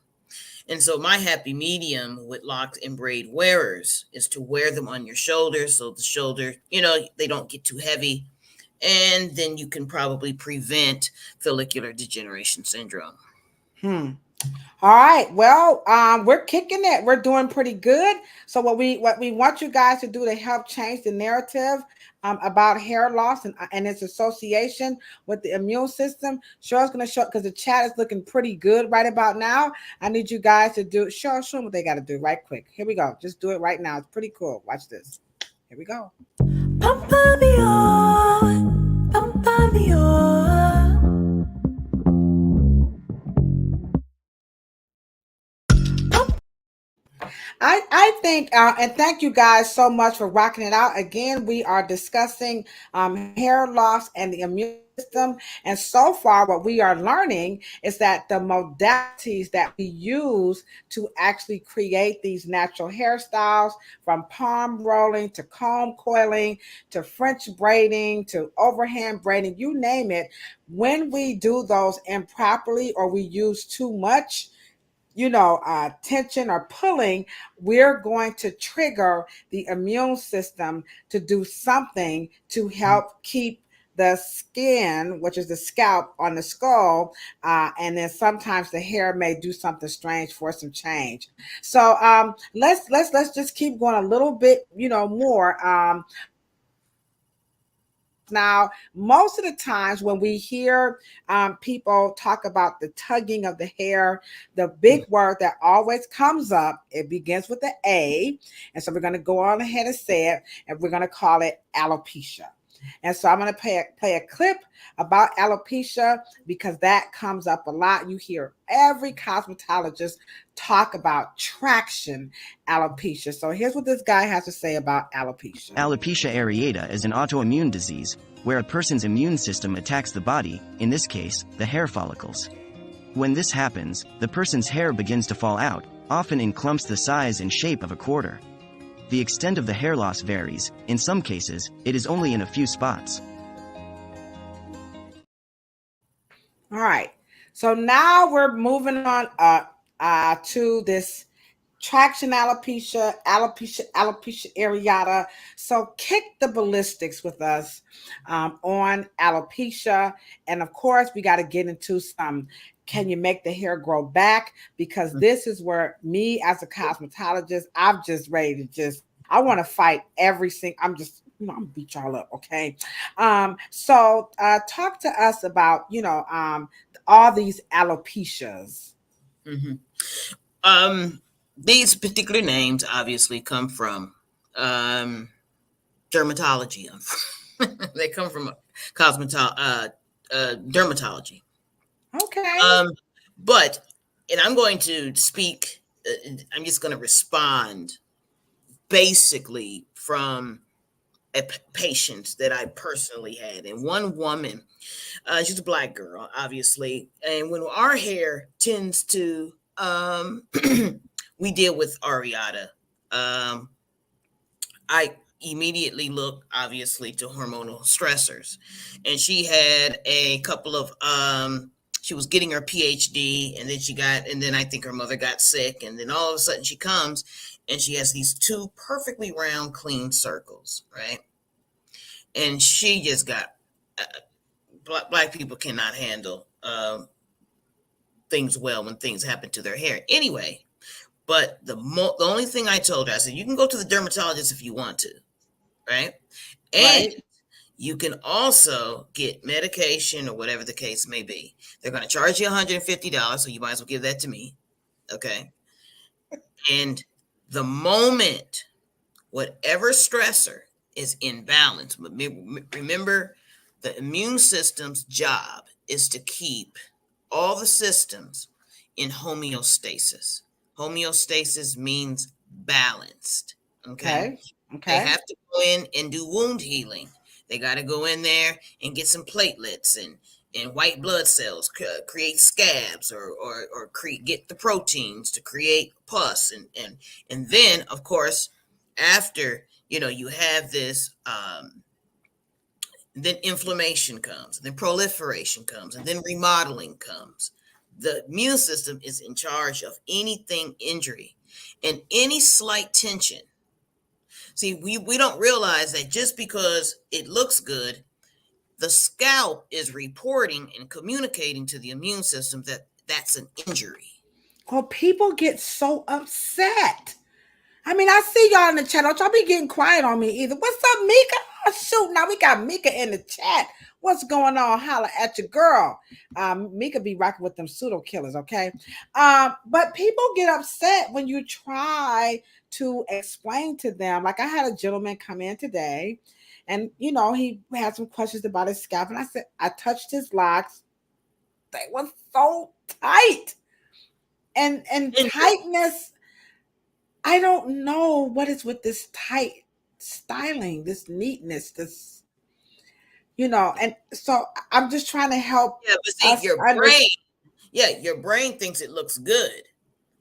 And so my happy medium with lock and braid wearers is to wear them on your shoulders, so the shoulder, they don't get too heavy. And then you can probably prevent follicular degeneration syndrome. All right. Well, we're kicking it. We're doing pretty good. So what we want you guys to do to help change the narrative about hair loss and its association with the immune system. Cheryl's going to show, because the chat is looking pretty good right about now. I need you guys to show them what they got to do right quick. Here we go. Just do it right now. It's pretty cool. Watch this. Here we go. I think, and thank you guys so much for rocking it out. Again, we are discussing hair loss and the immune system. And so far, what we are learning is that the modalities that we use to actually create these natural hairstyles, from palm rolling to comb coiling to French braiding to overhand braiding, you name it, when we do those improperly or we use too much, tension or pulling, we're going to trigger the immune system to do something to help keep the skin, which is the scalp on the skull, and then sometimes the hair may do something strange for some change. So let's just keep going a little bit, more. Now, most of the times when we hear people talk about the tugging of the hair, the big word that always comes up, it begins with the A. And so we're going to go on ahead and say it, and we're going to call it alopecia. And so I'm going to play a clip about alopecia, because that comes up a lot. You hear every cosmetologist talk about traction alopecia. So here's what this guy has to say about alopecia. Alopecia areata is an autoimmune disease where a person's immune system attacks the body, in this case, the hair follicles. When this happens, the person's hair begins to fall out, often in clumps the size and shape of a quarter. The extent of the hair loss varies. In some cases, it is only in a few spots. All right. So now we're moving on to this traction alopecia, alopecia areata. So kick the ballistics with us on alopecia. And of course, we got to get into some, can you make the hair grow back? Because this is where me as a cosmetologist, I'm just ready to I want to fight I'm gonna beat y'all up, okay? So talk to us about, all these alopecias. Mm-hmm. These particular names obviously come from dermatology. They come from dermatology. Okay. But, and I'm going to speak, I'm just going to respond basically from a patient that I personally had. And one woman, she's a Black girl, obviously. And when our hair tends to, we deal with areata. I immediately look obviously to hormonal stressors, and she had a couple of she was getting her PhD, and then I think her mother got sick, and then all of a sudden she comes and she has these two perfectly round clean circles, right? And she just got black people cannot handle things well when things happen to their hair anyway. But the only thing I told her, I said, you can go to the dermatologist if you want to, right? And Right. you can also get medication or whatever the case may be. They're going to charge you $150, so you might as well give that to me, okay? And the moment whatever stressor is in balance, remember, the immune system's job is to keep all the systems in homeostasis. Homeostasis means balanced. Okay. They have to go in and do wound healing. They got to go in there and get some platelets and white blood cells, create scabs or get the proteins to create pus. And then, of course, after, you have this, then inflammation comes, then proliferation comes, and then remodeling comes. The immune system is in charge of anything injury and any slight tension. See, we don't realize that just because it looks good, the scalp is reporting and communicating to the immune system that that's an injury. Well, people get so upset. I mean, I see y'all in the chat. Don't y'all be getting quiet on me either. What's up, Mika? Oh, shoot. Now we got Mika in the chat. What's going on? Holla at your girl. Mika be rocking with them pseudo killers, okay? But people get upset when you try to explain to them. Like I had a gentleman come in today, and he had some questions about his scalp, and I said I touched his locks. They were so tight, and tightness. I don't know what is with this tight styling, this neatness, this, and so I'm just trying to help. Yeah, but see, your brain thinks it looks good,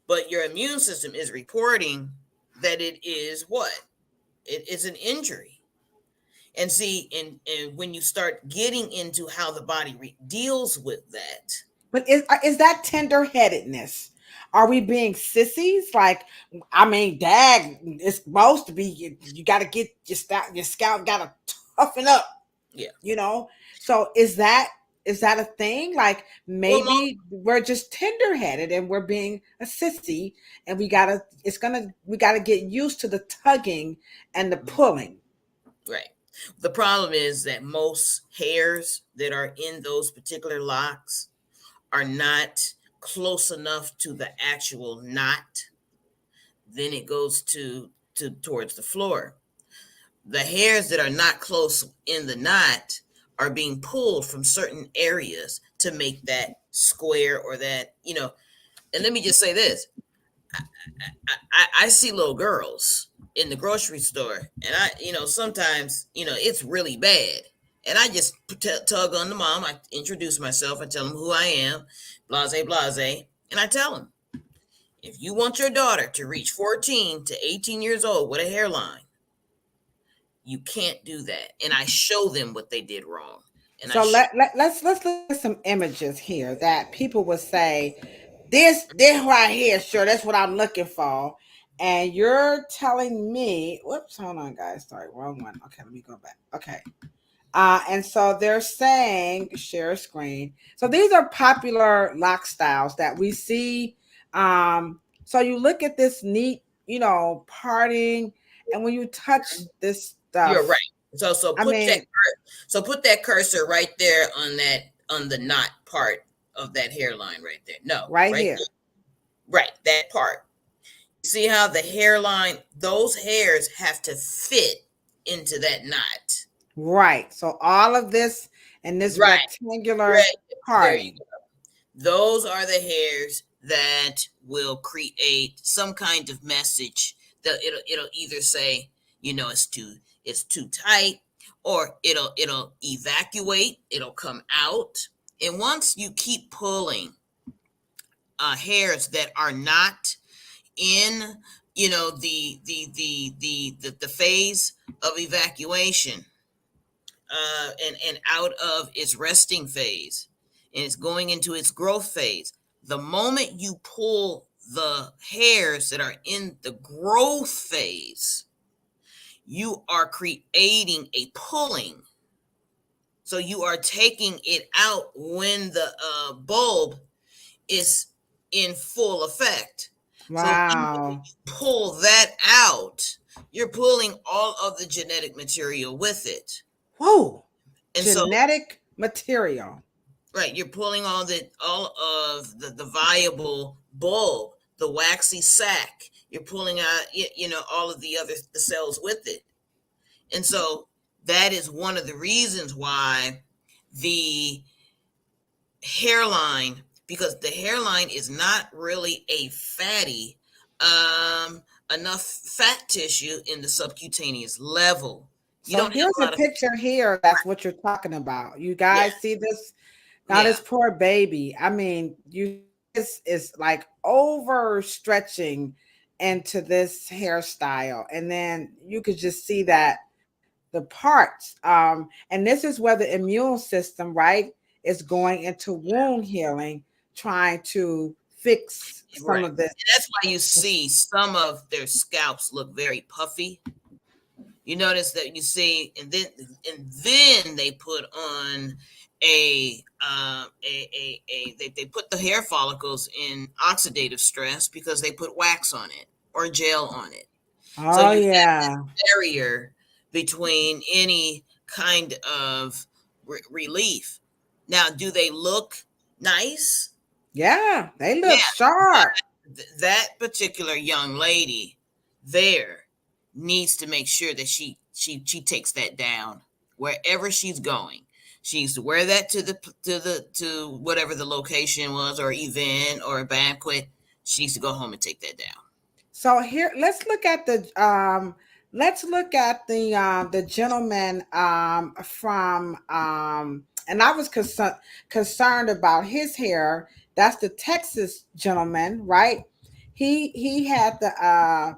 but your immune system is reporting that it is what? It is an injury. And see, and when you start getting into how the body deals with that. But is that tender-headedness? Are we being sissies? Like, I mean, dag, it's supposed to be, you got to get your scalp got to toughen up. Yeah. So is that a thing? Like maybe we're just tender-headed and we're being a sissy, and we got to get used to the tugging and the pulling. Right. The problem is that most hairs that are in those particular locks are not close enough to the actual knot. Then it goes towards the floor. The hairs that are not close in the knot are being pulled from certain areas to make that square or that, and let me just say this. I see little girls in the grocery store, and sometimes, it's really bad. And I just tug on the mom. I introduce myself. I tell them who I am, blase, blase. And I tell them, if you want your daughter to reach 14 to 18 years old with a hairline, you can't do that. And I show them what they did wrong. And so let's look at some images here that people would say, this right here, sure, that's what I'm looking for. And you're telling me, whoops, hold on, guys. Sorry, wrong one. Okay, let me go back. Okay. And so they're saying share screen. So these are popular lock styles that we see. So you look at this neat, parting, and when you touch this stuff, You're right. So I mean, put that cursor right there on the knot part of that hairline right there. No, right right here. there. Right, that part. See how the hairline, those hairs have to fit into that knot. Right. So all of this and this Right. rectangular part. There you go. Those are the hairs that will create some kind of message that it'll either say, it's too tight, or it'll evacuate, it'll come out. And once you keep pulling hairs that are not in the phase of evacuation, and out of its resting phase, and it's going into its growth phase. The moment you pull the hairs that are in the growth phase, you are creating a pulling. So you are taking it out when the bulb is in full effect. Wow. So pull that out, you're pulling all of the genetic material with it. Whoa. And genetic material. Right, you're pulling all of the viable bulb, the waxy sac. You're pulling out, all of the cells with it. And so that is one of the reasons why the hairline, because the hairline is not really a fatty, enough fat tissue in the subcutaneous level. So here's a picture here. That's what you're talking about. You guys see this? Now this poor baby. I mean, this is like overstretching into this hairstyle, and then you could just see that the parts. And this is where the immune system, right, is going into wound healing, trying to fix some of this. And that's why you see some of their scalps look very puffy. You notice that you see, and then they put on they put the hair follicles in oxidative stress because they put wax on it or gel on it. Oh, so you have this barrier between any kind of relief. Now, do they look nice? Yeah, they look sharp. That particular young lady there needs to make sure that she takes that down wherever she's going. She needs to wear that to whatever the location was, or event or a banquet. She needs to go home and take that down. So here, let's look at the gentleman from and I was concerned about his hair. That's the Texas gentleman, right? He had the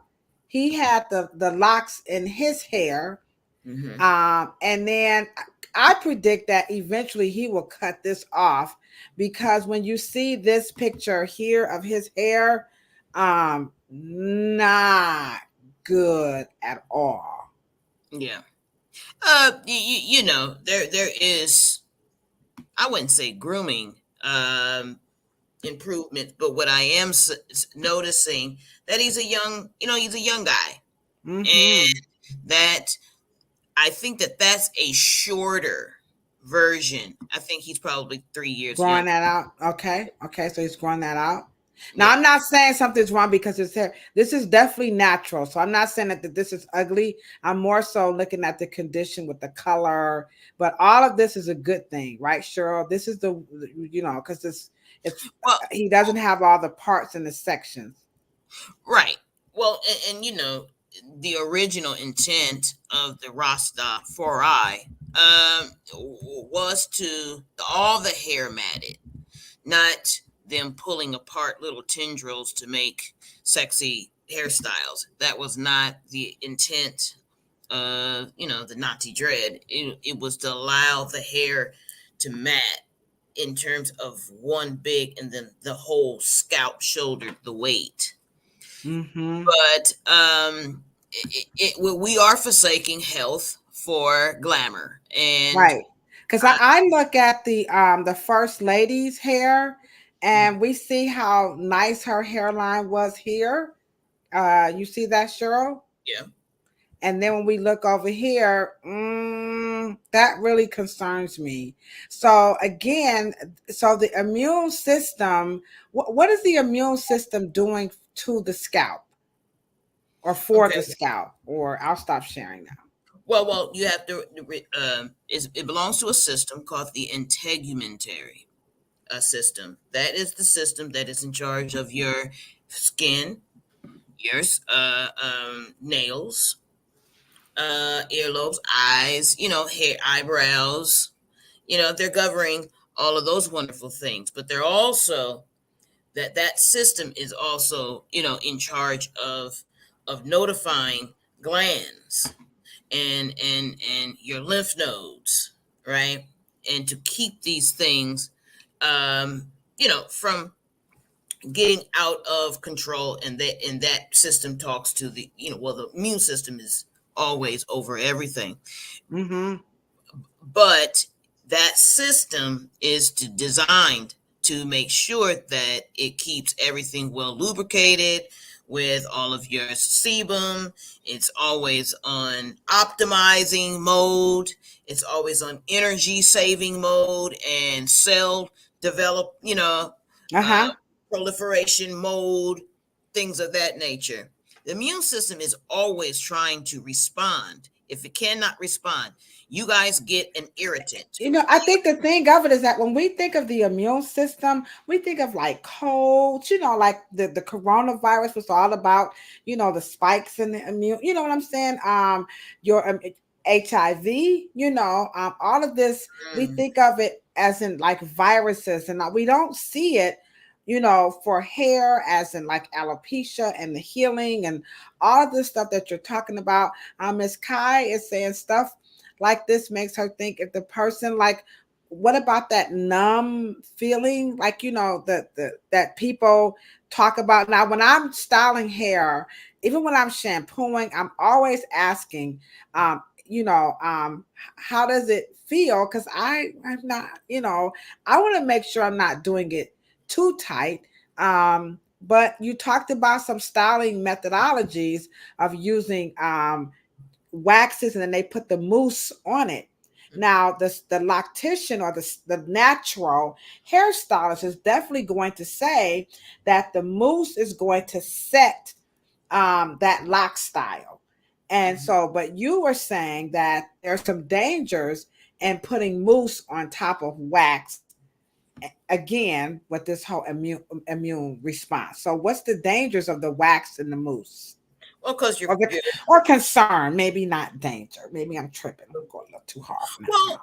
locks in his hair. Mm-hmm. And then I predict that eventually he will cut this off, because when you see this picture here of his hair, not good at all. Yeah. There is, I wouldn't say grooming improvement, but what I am noticing that he's a young guy. Mm-hmm. And that I think that's a shorter version. I think he's probably 3 years growing that out. Okay, so he's growing that out. Now, I'm not saying something's wrong because his hair. This is definitely natural. So I'm not saying that this is ugly. I'm more so looking at the condition with the color. But all of this is a good thing, right, Cheryl? This is because he doesn't have all the parts in the sections. Right. Well, and the original intent of the Rasta 4i was to all the hair matted, not them pulling apart little tendrils to make sexy hairstyles. That was not the intent of the Nati dread. It was to allow the hair to mat in terms of one big, and then the whole scalp shouldered the weight. Mm-hmm. But we are forsaking health for glamour, and Right. Because I, I look at the first lady's hair, and we see how nice her hairline was here. You see that, Cheryl? yeah. And then when we look over here, that really concerns me. So again, so the immune system, what is the immune system doing to the scalp or for Okay. the scalp? Or I'll stop sharing now. Well, you have to. It belongs to a system called the integumentary system. That is the system that is in charge of your skin, your nails, earlobes, eyes, hair, eyebrows. They're governing all of those wonderful things, but they're also that system is also, in charge of notifying glands and your lymph nodes, right? And to keep these things, from getting out of control, and that system talks to the immune system is always over everything, Mm-hmm. but that system is designed to make sure that it keeps everything well lubricated with all of your sebum. It's always on optimizing mode. It's always on energy saving mode and cell develop, uh, Uh-huh. proliferation mode, things of that nature. The immune system is always trying to respond. If it cannot respond, you guys get an irritant. I think the thing of it is that when we think of the immune system, we think of like colds, like the coronavirus was all about, the spikes in the immune, you know what I'm saying? Your HIV, all of this, we Mm. think of it as in like viruses, and we don't see it, for hair as in like alopecia and the healing and all of this stuff that you're talking about. Miss Kai is saying stuff like this makes her think if the person like what about that numb feeling like that people talk about now when I'm styling hair, even when I'm shampooing, I'm always asking how does it feel, because I'm not, I want to make sure I'm not doing it too tight. But you talked about some styling methodologies of using waxes and then they put the mousse on it. Now, the loctician or the natural hairstylist is definitely going to say that the mousse is going to set that lock style. And so, but you were saying that there's some dangers in putting mousse on top of wax again with this whole immune response. So, what's the dangers of the wax and the mousse? Well, because Or concern, maybe not danger. Maybe I'm tripping. I'm going a little too hard now.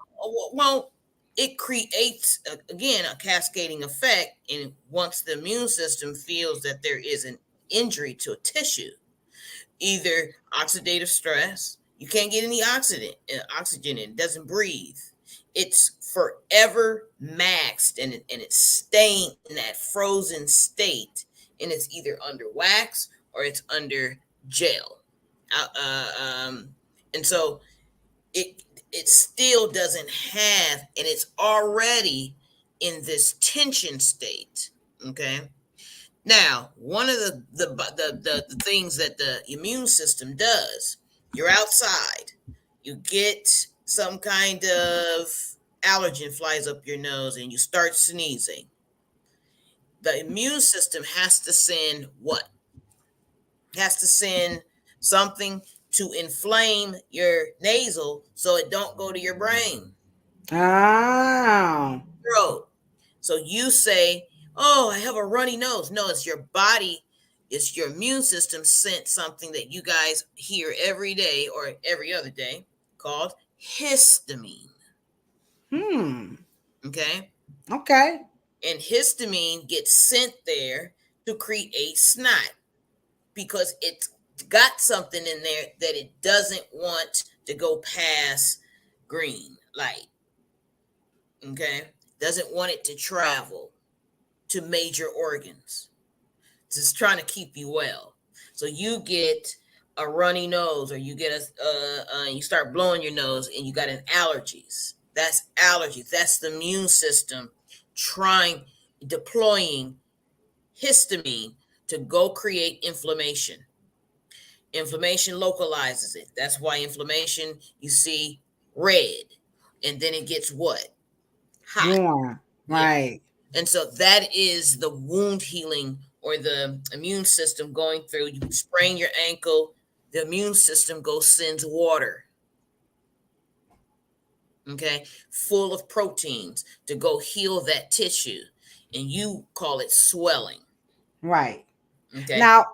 well, it creates again a cascading effect, and once the immune system feels that there is an injury to a tissue, either oxidative stress, you can't get any oxygen in, it doesn't breathe. It's forever maxed, and it's staying in that frozen state, and it's either under wax or it's under gel. And so it still doesn't have, and it's already in this tension state. Okay. Now, one of the things that the immune system does, you're outside, you get some kind of allergen flies up your nose, and you start sneezing. The immune system has to send what? Has to send something to inflame your nasal so it don't go to your brain, Oh. throat. So you say, "Oh, I have a runny nose." No, it's your body, it's your immune system sent something that you guys hear every day or every other day called histamine. Okay? Okay. And histamine gets sent there to create snot because it's got something in there that it doesn't want to go past green light. Okay? Doesn't want it to travel to major organs. Just trying to keep you well. So you get a runny nose, or you get you start blowing your nose, and you got an allergies. That's allergies. That's the immune system deploying histamine to go create inflammation. Inflammation localizes it. That's why inflammation, you see red, and then it gets what? Hot. Warm. Yeah. Right. And so that is the wound healing, or the immune system going through. You sprain your ankle, the immune system sends water, okay, full of proteins to go heal that tissue, and you call it swelling. Right. Okay. Now,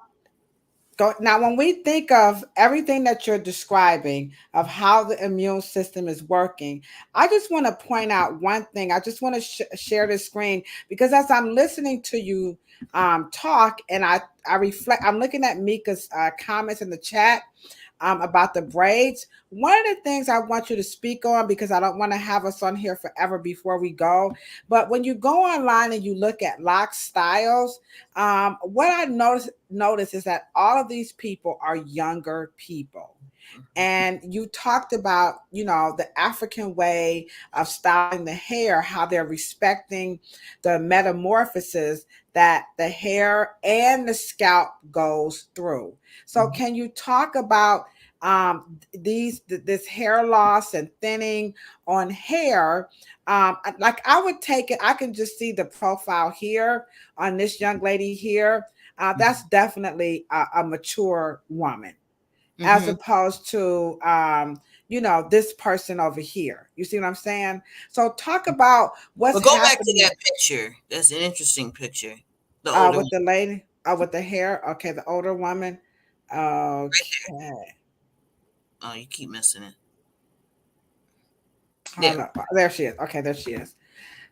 when we think of everything that you're describing of how the immune system is working, I just want to point out one thing. I just want to share this screen, because as I'm listening to you talk, and I reflect, I'm looking at Mika's comments in the chat about the braids. One of the things I want you to speak on, because I don't want to have us on here forever before we go, but when you go online and you look at lock styles, what I notice is that all of these people are younger people. And you talked about, the African way of styling the hair, how they're respecting the metamorphosis that the hair and the scalp goes through. So can you talk about this hair loss and thinning on hair? Like I would take it, I can just see the profile here on this young lady here. That's definitely a mature woman. As opposed to this person over here. You see what I'm saying? So talk about what's go happening. Back to that picture. That's an interesting picture. The older with the lady, with the hair. Okay, the older woman. Okay. Oh, you keep missing it. There she is. Okay, there she is.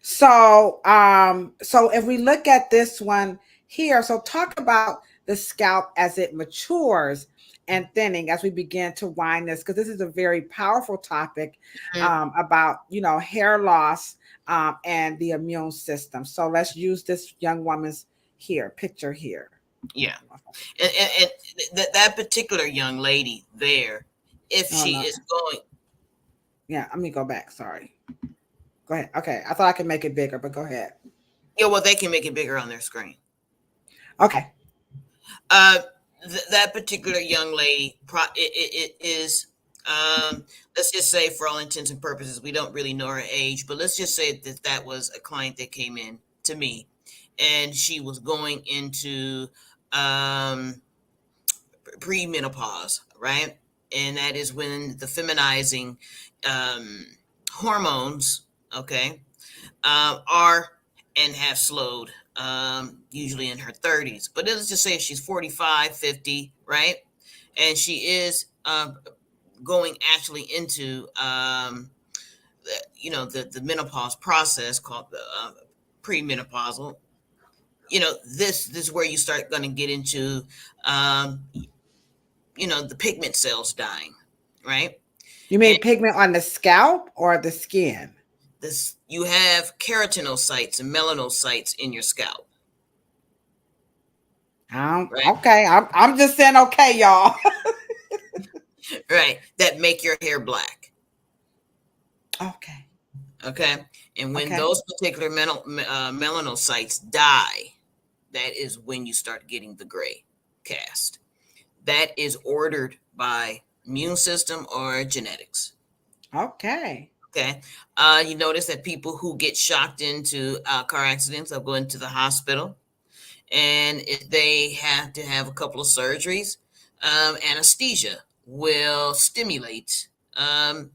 So if we look at this one here, so talk about the scalp as it matures and thinning as we begin to wind this, because this is a very powerful topic about hair loss and the immune system. So let's use this young woman's picture here. Yeah, and that particular young lady there, if she is going. Yeah, let me go back. Sorry. Go ahead. Okay, I thought I could make it bigger, but go ahead. Yeah, well, they can make it bigger on their screen. Okay. That particular young lady, it is, let's just say, for all intents and purposes, we don't really know her age, but let's just say that was a client that came in to me, and she was going into premenopause, right? And that is when the feminizing hormones, okay, are and have slowed, usually in her 30s. But let's just say she's 45, 50, right? And she is going actually into, the menopause process called premenopausal. This is where you start going to get into, the pigment cells dying, right? You mean pigment on the scalp or the skin? You have keratinocytes and melanocytes in your scalp. Right? Okay, I'm just saying, okay, y'all. Right, that make your hair black. Okay. And when those particular melanocytes die, that is when you start getting the gray cast. That is ordered by immune system or genetics. Okay. You notice that people who get shocked into car accidents, they'll go into the hospital, and if they have to have a couple of surgeries, anesthesia will stimulate the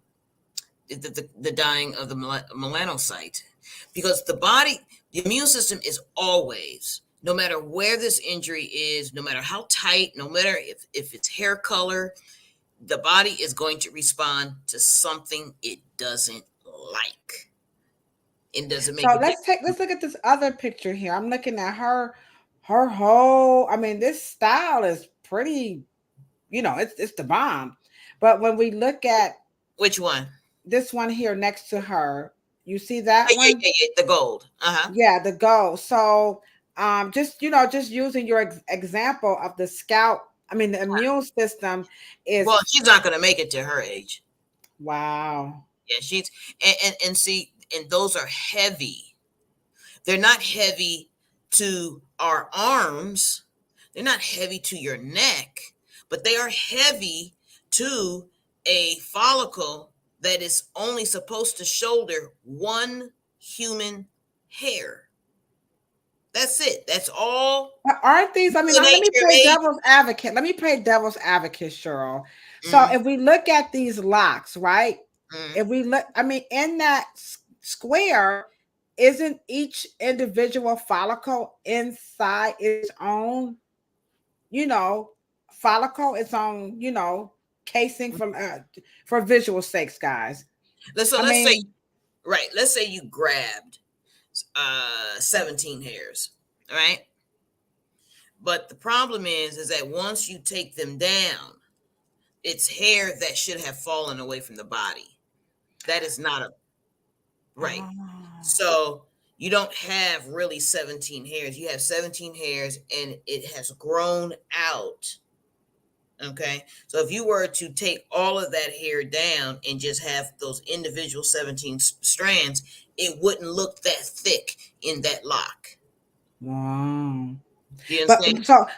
dying of the melanocyte, because the immune system is always, no matter where this injury is, no matter how tight, no matter if it's hair color, the body is going to respond to something it doesn't like. It doesn't make. So let's look at this other picture here. I'm looking at her whole. I mean, this style is pretty. It's the bomb. But when we look at which one, this one here next to her, you see that one? Yeah, the gold. Yeah, the gold. So just using your example of the scalp I mean, the immune system is Well, she's not going to make it to her age. wow. Yeah, she's and see, and those are heavy. They're not heavy to our arms. They're not heavy to your neck, but they are heavy to a follicle that is only supposed to shoulder one human hair. That's it. That's all. But aren't these? I mean, let me Your play age. devil's advocate. Let me play devil's advocate, Cheryl. So Mhm. if we look at these locks, right? Mhm. If we look, I mean, in that square, isn't each individual follicle inside its own, follicle, its own, casing for visual sakes, guys. So I let's say, mean, right, let's say you grabbed 17 hairs, right? But the problem is that once you take them down, it's hair that should have fallen away from the body. That is not a right. So you don't have really 17 hairs. You have 17 hairs and it has grown out. Okay. So if you were to take all of that hair down and just have those individual 17 strands, it wouldn't look that thick in that lock. wow. Do you But understand?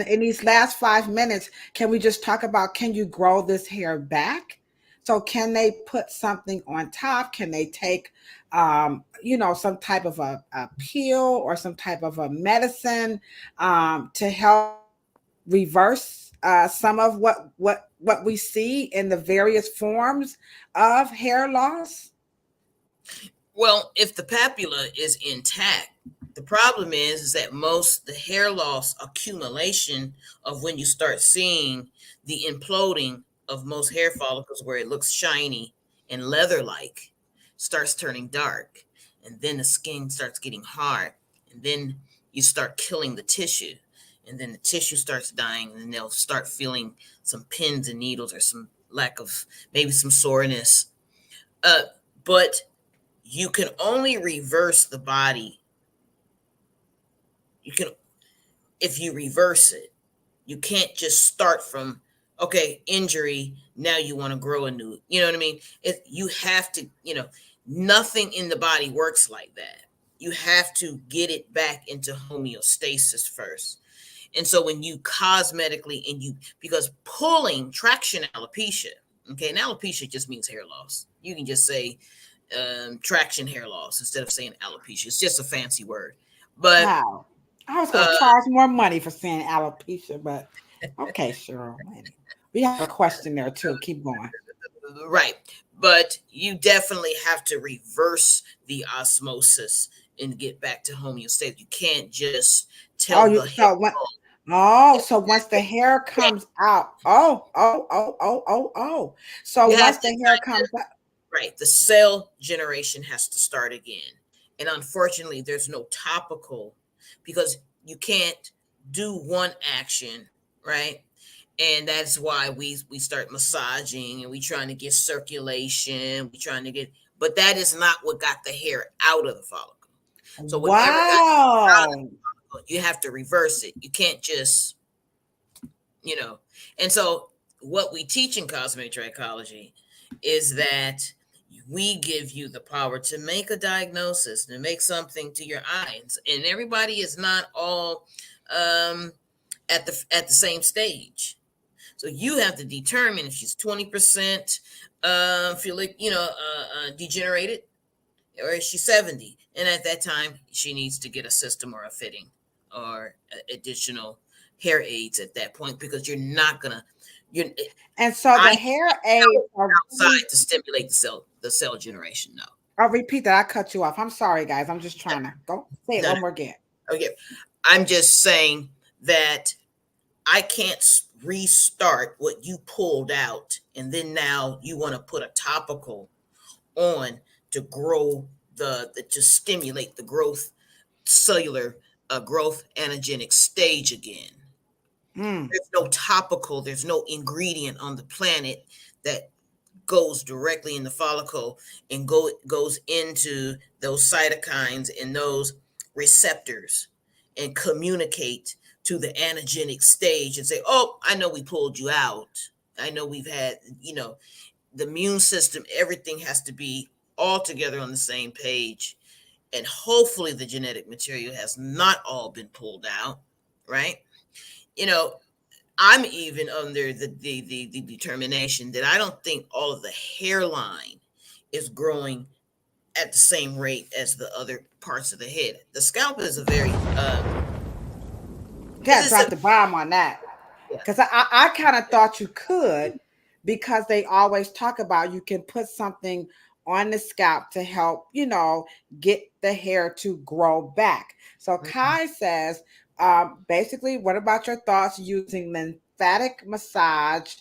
in these last 5 minutes, can we just talk about, can you grow this hair back? So can they put something on top? Can they take, some type of a peel or some type of a medicine to help reverse some of what we see in the various forms of hair loss? Well, if the papilla is intact, the problem is that most the hair loss accumulation of when you start seeing the imploding of most hair follicles where it looks shiny and leather-like starts turning dark, and then the skin starts getting hard, and then you start killing the tissue, and then the tissue starts dying, and then they'll start feeling some pins and needles or some lack of maybe some soreness. But you can only reverse the body. You can, if you reverse it, you can't just start from, okay, injury. Now you want to grow a new, you know what I mean? You have to, nothing in the body works like that. You have to get it back into homeostasis first. And so when you cosmetically because pulling traction alopecia, okay, and alopecia just means hair loss. You can just say traction hair loss instead of saying alopecia. It's just a fancy word. But Wow. I was going to charge more money for saying alopecia, but okay, Cheryl. We have a question there too. Keep going. Right. But you definitely have to reverse the osmosis and get back to homeostasis. You can't just tell the hair. So once the hair comes out, so once the hair comes out, right, the cell generation has to start again. And unfortunately, there's no topical because you can't do one action, right? And that's why we start massaging and we trying to get circulation. But that is not what got the hair out of the follicle. So whatever got the hair out of the follicle, you have to reverse it. You can't just, And so what we teach in cosmetic trichology is that we give you the power to make a diagnosis, to make something to your eyes. And everybody is not all at the same stage. So you have to determine if she's 20% feel like, degenerated, or is she 70? And at that time, she needs to get a system or a fitting or additional hair aids at that point, because you're not gonna. And so the hair aids are outside to stimulate the cell generation. No. I'll repeat that. I cut you off. I'm sorry, guys. I'm just trying to go say it one more again. Okay. I'm just saying that I can't restart what you pulled out, and then now you want to put a topical on to grow to stimulate the growth, cellular growth anagenic stage again. There's no topical, there's no ingredient on the planet that goes directly in the follicle and goes into those cytokines and those receptors and communicate to the anagenic stage and say, oh, I know we pulled you out. I know we've had, the immune system, everything has to be all together on the same page. And hopefully the genetic material has not all been pulled out, right? I'm even under the determination that I don't think all of the hairline is growing at the same rate as the other parts of the head. The scalp is a very Gotta drop the bomb on that. Yeah. Because I kind of thought you could, because they always talk about you can put something on the scalp to help, get the hair to grow back. So Kai says, basically, what about your thoughts using lymphatic massage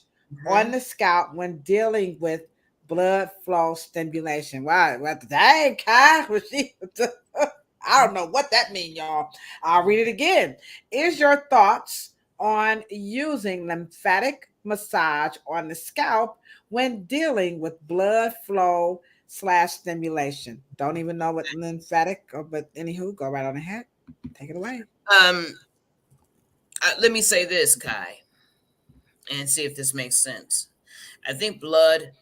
on the scalp when dealing with blood flow stimulation? Wow, dang, Kai, I don't know what that means, y'all. I'll read it again. Is your thoughts on using lymphatic massage on the scalp when dealing with blood flow / stimulation? Don't even know what lymphatic, but anywho, go right on ahead. Take it away. Let me say this, Kai, and see if this makes sense. I think blood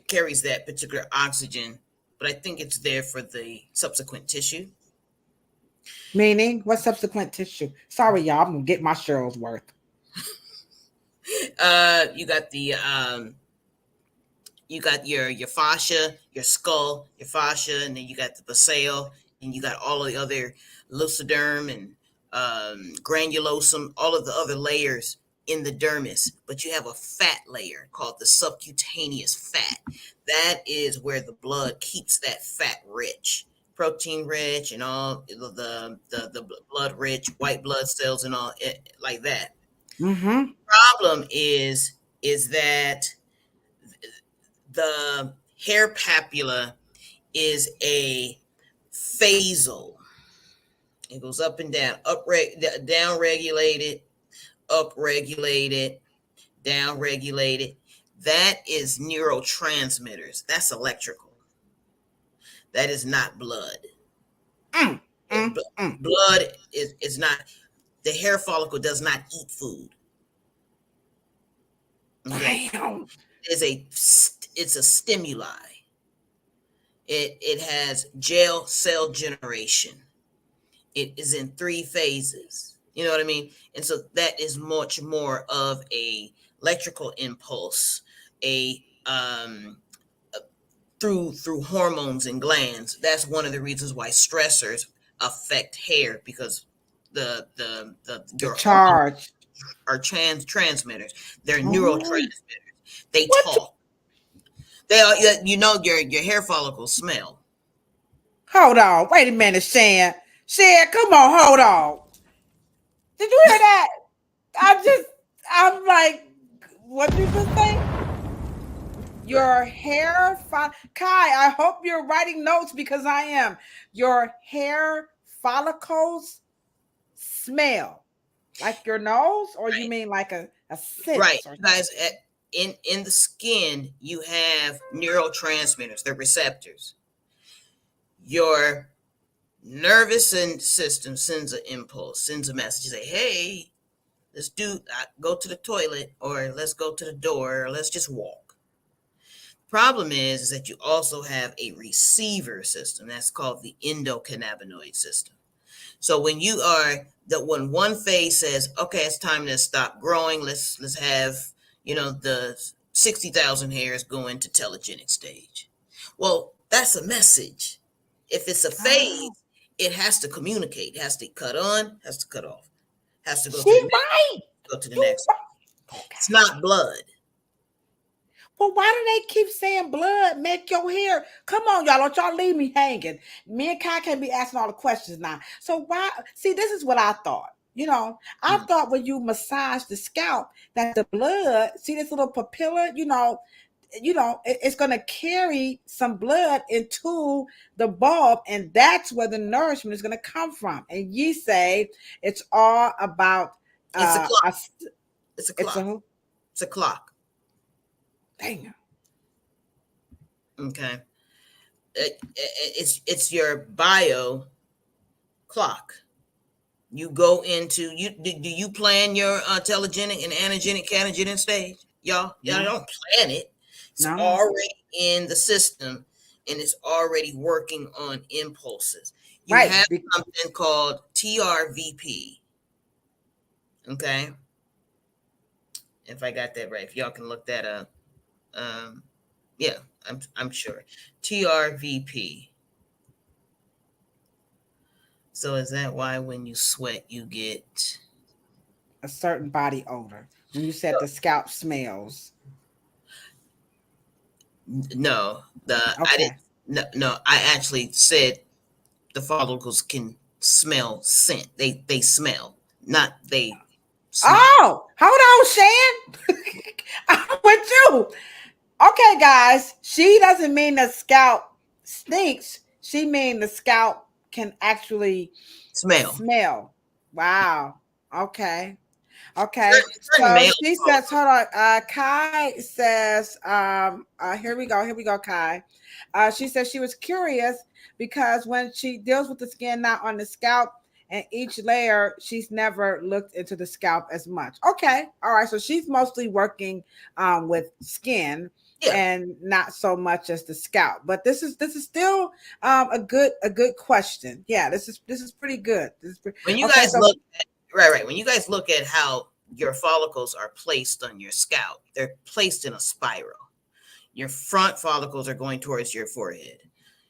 carries that particular oxygen, but I think it's there for the subsequent tissue. Meaning, what subsequent tissue? Sorry, y'all, I'm gonna get my Cheryl's worth. You got the you got your fascia, your skull, your fascia, and then you got the basal, and you got all of the other luciderm and granulosum, all of the other layers in the dermis. But you have a fat layer called the subcutaneous fat. That is where the blood keeps that fat rich, protein rich, and all the blood rich, white blood cells and all like that. Mm-hmm. Problem is that the hair papilla is a phasal. It goes up and down, down regulated, up regulated, down regulated. That is neurotransmitters. That's electrical. That is not blood. Blood is not. The hair follicle does not eat food. Okay. Damn. It's a stimuli. It has gel cell generation. It is in 3 phases. You know what I mean? And so that is much more of a electrical impulse, through hormones and glands. That's one of the reasons why stressors affect hair, because your charge are transmitters. They're neurotransmitters. They talk. They are, your hair follicles smell. Hold on. Wait a minute, Shan. Shan, come on, hold on. Did you hear that? I'm like, what did you just say? Your hair Kai, I hope you're writing notes, because I am. Your hair follicles smell like your nose, or you mean like a sense? Right, guys. In the skin, you have neurotransmitters, the receptors. Your nervous system sends an impulse, sends a message, say, hey, let's go to the toilet, or let's go to the door, or let's just walk. Problem is that you also have a receiver system that's called the endocannabinoid system. So when when one phase says, okay, it's time to stop growing, let's have the 60,000 hairs go into telegenic stage. Well, that's a message. If it's a phase, it has to communicate. It has to cut on, has to cut off, has to go to the next. Okay. It's not blood. Well, why do they keep saying blood make your hair? Come on, y'all. Don't y'all leave me hanging. Me and Kai can't be asking all the questions now. So why? See, this is what I thought. I thought when you massage the scalp that the blood, see this little papilla, it's going to carry some blood into the bulb, and that's where the nourishment is going to come from. And you say it's all about it's a clock. It's a clock. It's a clock. Dang. Okay. It's your biochemical clock. You go into you. Do you plan your telegenic and anagenic catagenic stage? Y'all don't plan it. It's already in the system, and it's already working on impulses. You have something called TRVP. Okay, if I got that right, if y'all can look that up. Yeah, I'm sure. TRVP. So is that why when you sweat you get a certain body odor? When you said the scalp smells. No, I didn't. No, I actually said the follicles can smell scent. They smell, not they. Smell. Oh, hold on, Shan. I'm with you. Okay, guys. She doesn't mean the scalp stinks. She mean the scalp can actually smell. Wow. Okay. Okay. So she says, hold on. Kai says, here we go, Kai. She says she was curious because when she deals with the skin not on the scalp and each layer, she's never looked into the scalp as much. Okay. All right. So she's mostly working with skin. Yeah. And not so much as the scalp, but this is still a good question. Yeah, this is pretty good. When you guys look at, right. When you guys look at how your follicles are placed on your scalp, they're placed in a spiral. Your front follicles are going towards your forehead.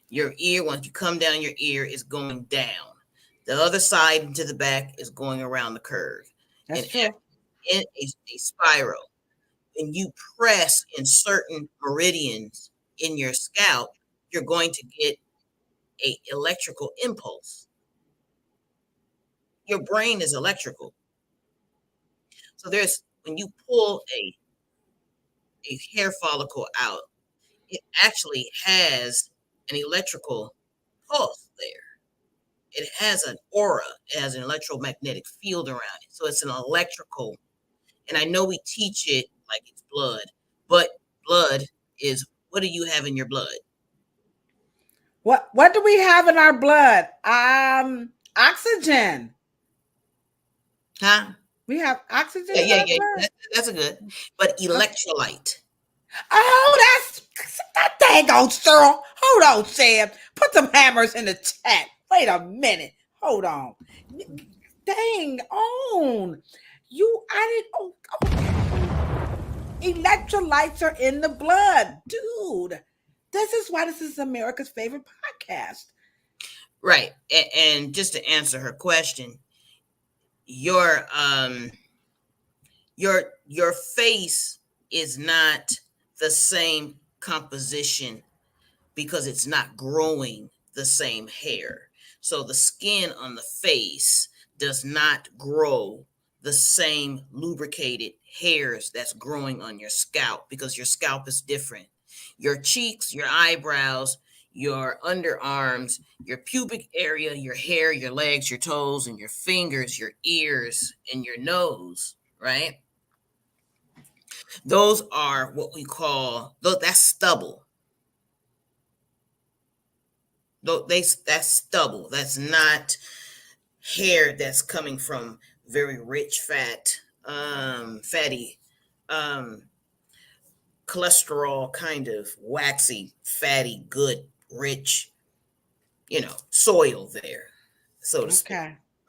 Your ear, once you come down your ear, is going down. The other side into the back is going around the curve. That's true. In a spiral. And you press in certain meridians in your scalp, you're going to get an electrical impulse. Your brain is electrical. So when you pull a hair follicle out, it actually has an electrical pulse there. It has an aura. It has an electromagnetic field around it. So it's an electrical. And I know we teach it like it's blood, but blood is, what do you have in your blood? What do we have in our blood? Oxygen. Huh? We have oxygen. Yeah. That's a good. But electrolyte. Oh, that's that dang old Cheryl. Hold on, Sam. Put some hammers in the chat. Wait a minute. Hold on. Dang on. Electrolytes are in the blood. Dude. This is why this is America's favorite podcast. Right. And just to answer her question, your face is not the same composition because it's not growing the same hair. So the skin on the face does not grow the same lubricated hairs that's growing on your scalp because your scalp is different. Your cheeks, your eyebrows, your underarms, your pubic area, your hair, your legs, your toes, and your fingers, your ears, and your nose, right? Those are what we call, that's stubble. That's stubble. That's not hair that's coming from very rich fatty, cholesterol kind of waxy, fatty, good, rich, soil there, so to speak.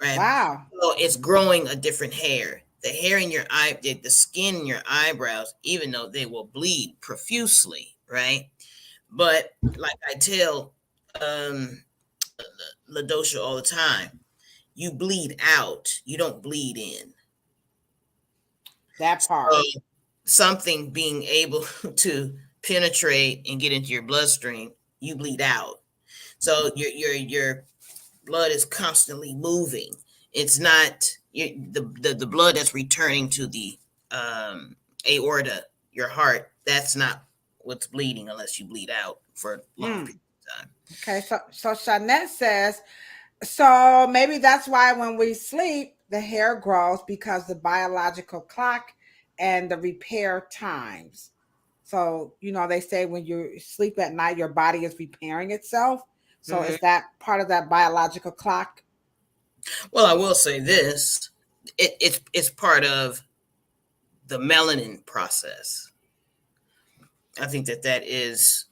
Right? Wow. So it's growing a different hair. The hair in your eye, the skin in your eyebrows, even though they will bleed profusely, right? But like I tell Ladosha all the time, you bleed out, you don't bleed in. That part. So something being able to penetrate and get into your bloodstream, you bleed out. So your blood is constantly moving. It's not the blood that's returning to the aorta, your heart. That's not what's bleeding unless you bleed out for a long period of time. Okay, so Shanette says, so maybe that's why when we sleep, the hair grows because the biological clock and the repair times. So, they say when you sleep at night, your body is repairing itself. So is that part of that biological clock? Well, I will say this: it's part of the melanin process. I think that is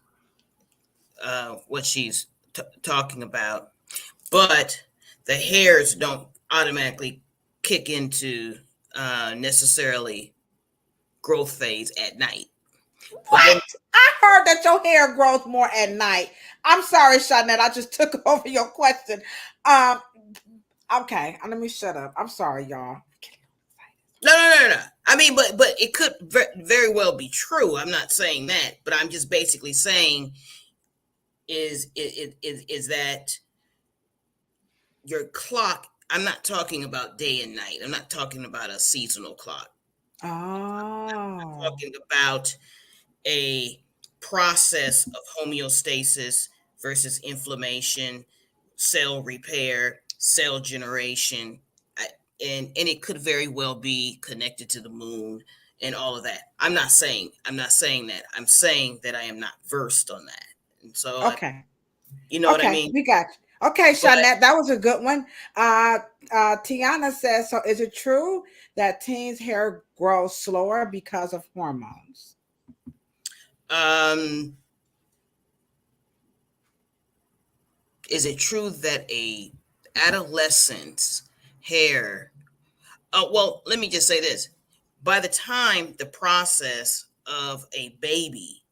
what she's talking about. But the hairs don't automatically kick into necessarily growth phase at night. But then, What? I heard that your hair grows more at night. I'm sorry, Shanette. I just took over your question. Um, okay, let me shut up. I'm sorry, y'all. no. I mean, but it could very well be true. I'm not saying that, but I'm just basically saying is that your clock. I'm not talking about day and night. I'm not talking about a seasonal clock. Oh, I'm talking about a process of homeostasis versus inflammation, cell repair, cell generation, and it could very well be connected to the moon and all of that. I'm not saying that. I'm saying that I am not versed on that, and so okay. you know what I Okay, mean. we got you. Okay, But Shanette, that was a good one. Tiana says, so is it true that teens' hair grows slower because of hormones? Is it true that a adolescent's hair? Well, let me just say this: by the time the process of a baby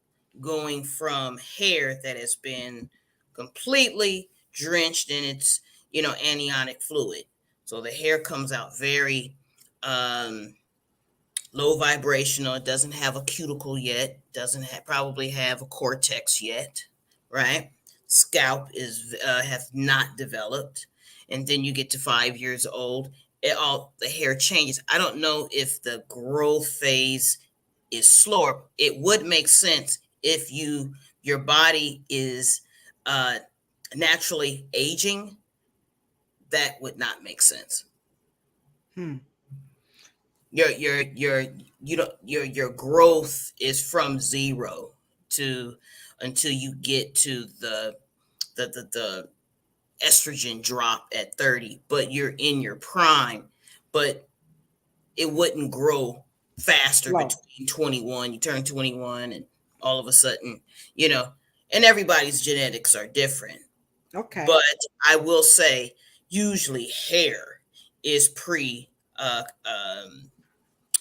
going from hair that has been completely drenched in its, amniotic fluid, so the hair comes out very low vibrational. It doesn't have a cuticle yet. Doesn't probably have a cortex yet, right? Scalp is has not developed, and then you get to 5 years old. The hair changes. I don't know if the growth phase is slower. It would make sense if your body is naturally aging. That would not make sense. Your growth is from zero to until you get to the estrogen drop at 30, but you're in your prime. But it wouldn't grow faster Slow. between 21. You turn 21 and all of a sudden, and everybody's genetics are different. Okay. But I will say usually hair is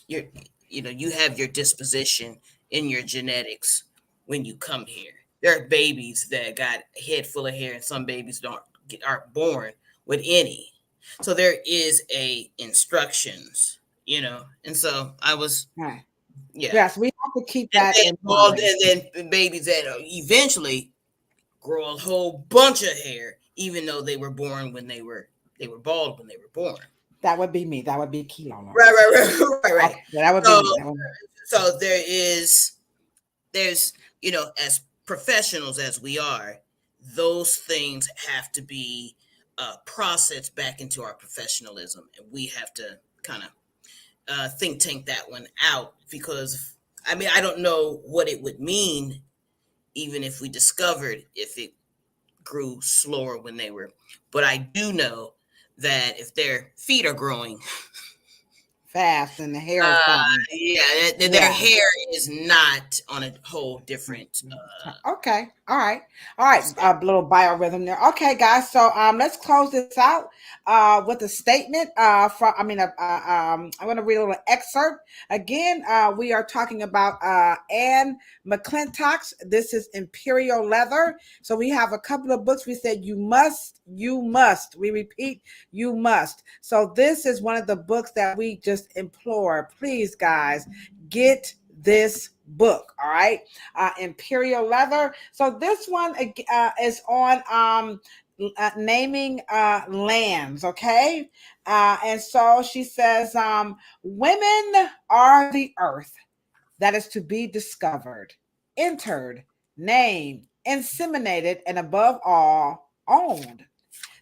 you have your disposition in your genetics when you come here. There are babies that got a head full of hair, and some babies aren't born with any. So there is a instructions, and so I was, Right. yeah. Yes, we have to keep And that then in mind. and then babies that eventually grow a whole bunch of hair, even though they were born when they were bald when they were born. That would be me. That would be Kilo. Right. Okay, that would So, be me. so there's as professionals as we are, those things have to be processed back into our professionalism, and we have to kind of think tank that one out, because I don't know what it would mean even if we discovered if it grew slower when they were, but I do know that if their feet are growing Fast and the hair is falling. their hair is not on a whole different. Okay. All right. A little biorhythm there. Okay, guys. So let's close this out with a statement. I'm going to read a little excerpt again. We are talking about Anne McClintock's. This is Imperial Leather. So we have a couple of books. We said you must. We repeat, you must. So this is one of the books that we just implore. Please, guys, get this book. All right. Imperial Leather. So this one is on naming lands. Okay. And so she says, women are the earth that is to be discovered, entered, named, inseminated, and above all, owned.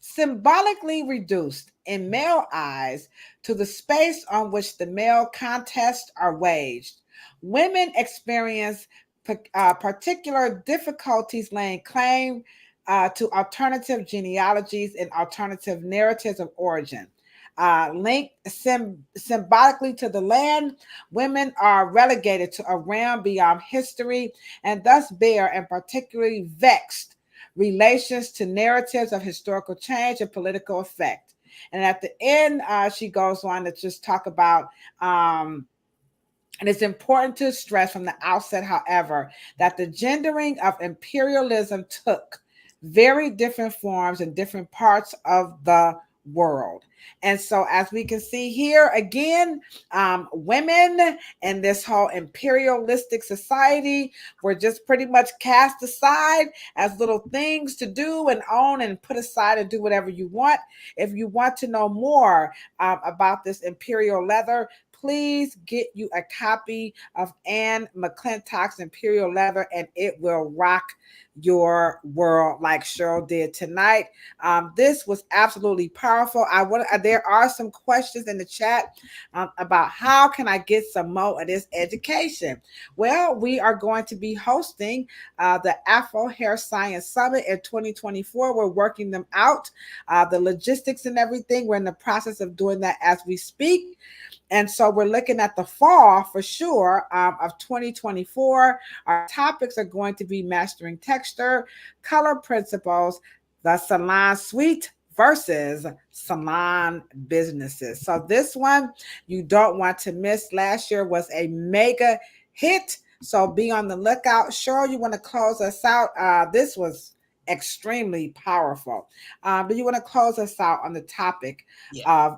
Symbolically reduced in male eyes to the space on which the male contests are waged. Women experience particular difficulties laying claim to alternative genealogies and alternative narratives of origin. Linked symbolically to the land, women are relegated to a realm beyond history and thus bear and particularly vexed relations to narratives of historical change and political effect. And at the end, she goes on to just talk about, and it's important to stress from the outset, however, that the gendering of imperialism took very different forms in different parts of the world. And so, as we can see here again, women in this whole imperialistic society were just pretty much cast aside as little things to do and own and put aside and do whatever you want. If you want to know more about this imperial leather, please get you a copy of Anne McClintock's Imperial Leather, and it will rock your world like Cheryl did tonight. This was absolutely powerful. There are some questions in the chat about how can I get some more of this education. Well, we are going to be hosting the Afro Hair Science Summit in 2024. We're working them out, the logistics and everything. We're in the process of doing that as we speak. And so we're looking at the fall for sure of 2024. Our topics are going to be mastering texture, color principles, the salon suite versus salon businesses. So this one you don't want to miss. Last year was a mega hit. So be on the lookout. Cheryl, you want to close us out? This was extremely powerful. But you want to close us out on the topic of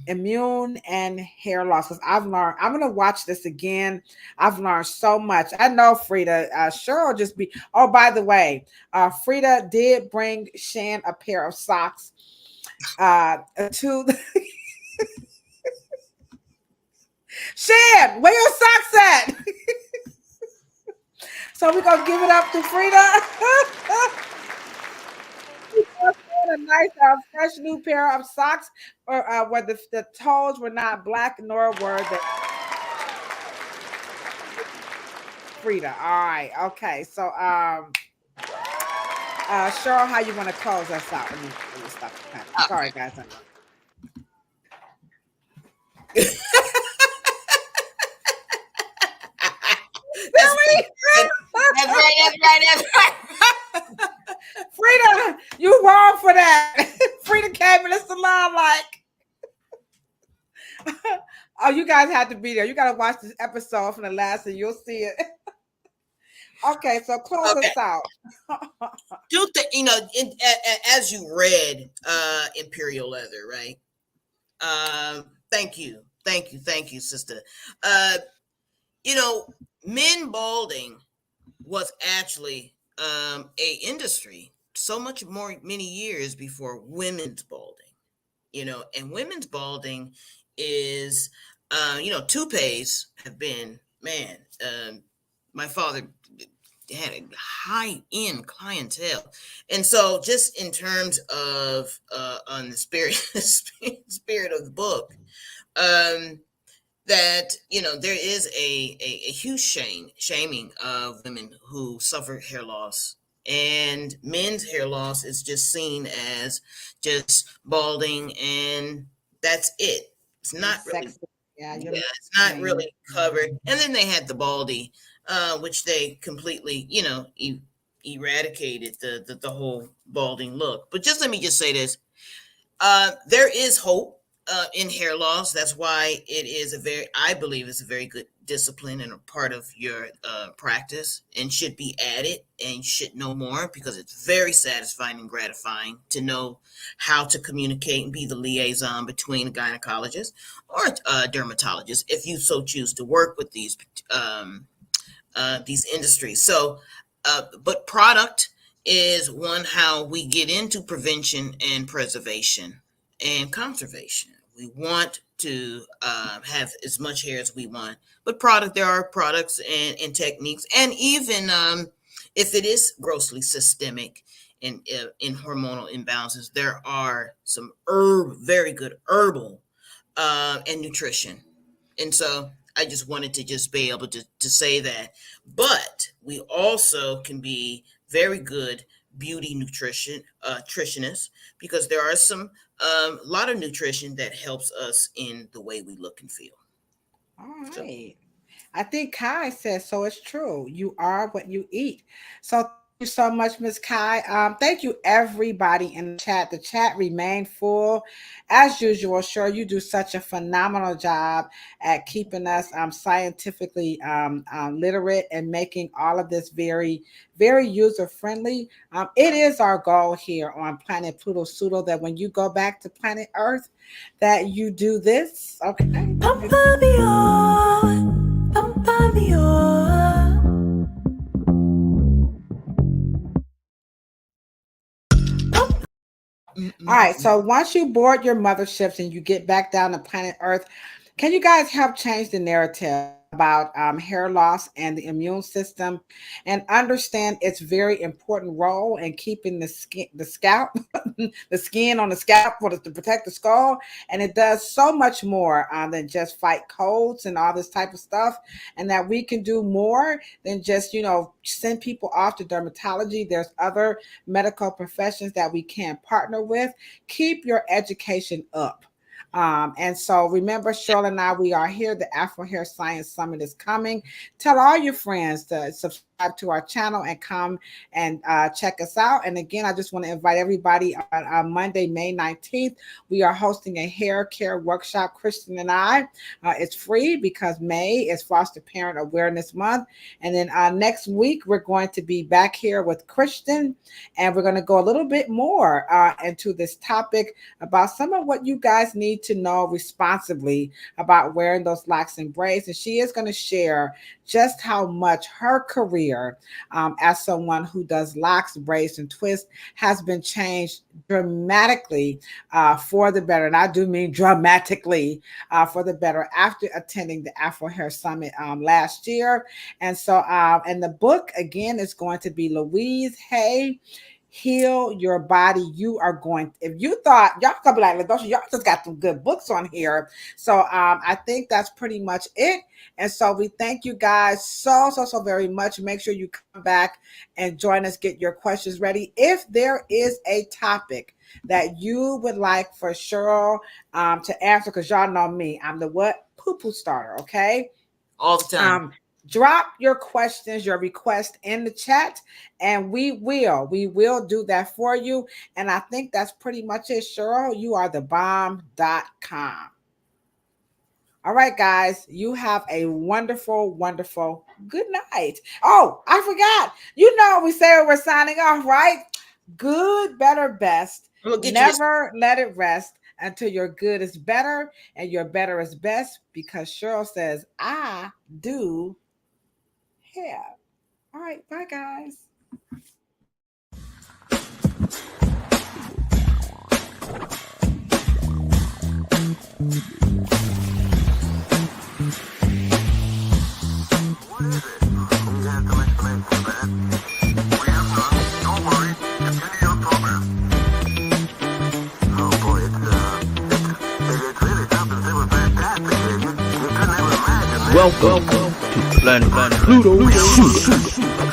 immune and hair loss, because I've learned. I'm gonna watch this again. I've learned so much. I know Frida, Cheryl just be. Oh, by the way, Frida did bring Shan a pair of socks to Shan, where your socks at? So we're gonna give it up to Frida. A nice fresh new pair of socks, or where the toes were not black nor were the Frida. All right, okay. So Cheryl, how you want to close us out? Let me stop the time. Sorry, guys. Really? That's right. Frida, you wrong for that. Frida came in the salon like, oh, you guys have to be there. You got to watch this episode from the last, and you'll see it. Okay, so close us out. As you read Imperial Leather, right? Thank you, sister. Men balding was actually a industry so much more many years before women's balding. And women's balding is toupees have been, man, my father had a high-end clientele. And so just in terms of on the spirit of the book, that there is a huge shaming of women who suffer hair loss, and men's hair loss is just seen as just balding, and that's it. It's not really, it's not really covered. And then they had the baldy, which they completely eradicated the whole balding look. But just let me just say this: there is hope in hair loss. That's why it is I believe it's a very good discipline and a part of your practice, and should be added, and should know more, because it's very satisfying and gratifying to know how to communicate and be the liaison between a gynecologist or a dermatologist, if you so choose to work with these industries. So, but product is one how we get into prevention and preservation and conservation. We want to have as much hair as we want, but there are products and techniques, and even if it is grossly systemic in hormonal imbalances, there are some very good herbal and nutrition. And so I just wanted to just be able to say that. But we also can be very good beauty nutritionists, because there are some a lot of nutrition that helps us in the way we look and feel. All right. I think Kai says so. It's true. You are what you eat. So thank you so much, Miss Kai. Thank you, everybody in the chat. The chat remained full as usual. Sure, you do such a phenomenal job at keeping us scientifically literate and making all of this very, very user friendly. It is our goal here on Planet Pluto Pseudo that when you go back to planet Earth, that you do this. Okay. All right, so once you board your motherships and you get back down to planet Earth, can you guys help change the narrative about hair loss and the immune system, and understand its very important role in keeping the scalp, the skin on the scalp to protect the skull. And it does so much more than just fight colds and all this type of stuff, and that we can do more than just, send people off to dermatology. There's other medical professions that we can partner with. Keep your education up. And so remember, Cheryl and I, we are here. The Afro Hair Science Summit is coming. Tell all your friends to subscribe to our channel and come and check us out. And again, I just want to invite everybody on Monday, May 19th. We are hosting a hair care workshop, Kristen and I. It's free because May is Foster Parent Awareness Month. And then next week, we're going to be back here with Kristen, and we're going to go a little bit more into this topic about some of what you guys need to know responsibly about wearing those locks and braids. And she is going to share just how much her career as someone who does locks, braids, and twists has been changed dramatically for the better. And I do mean dramatically for the better after attending the Afro Hair Summit last year. And so, and the book again is going to be Louise Hay, Heal Your Body. You are going, if you thought, y'all gonna be like, Ladosha, y'all just got some good books on here. So I think that's pretty much it. And so we thank you guys so very much. Make sure you come back and join us, get your questions ready. If there is a topic that you would like for Cheryl to answer, because y'all know me, I'm the what? Poo-poo starter, okay? All the time. Drop your questions, your request in the chat, and we will do that for you. And I think that's pretty much it. Cheryl, you are the bomb.com. All right, guys, you have a wonderful, wonderful good night. Oh, I forgot. We say we're signing off, right? Good, better, best. Never let it rest until your good is better and your better is best, because Cheryl says, I do hair. All right, bye, guys. Welcome to Planet Pluto.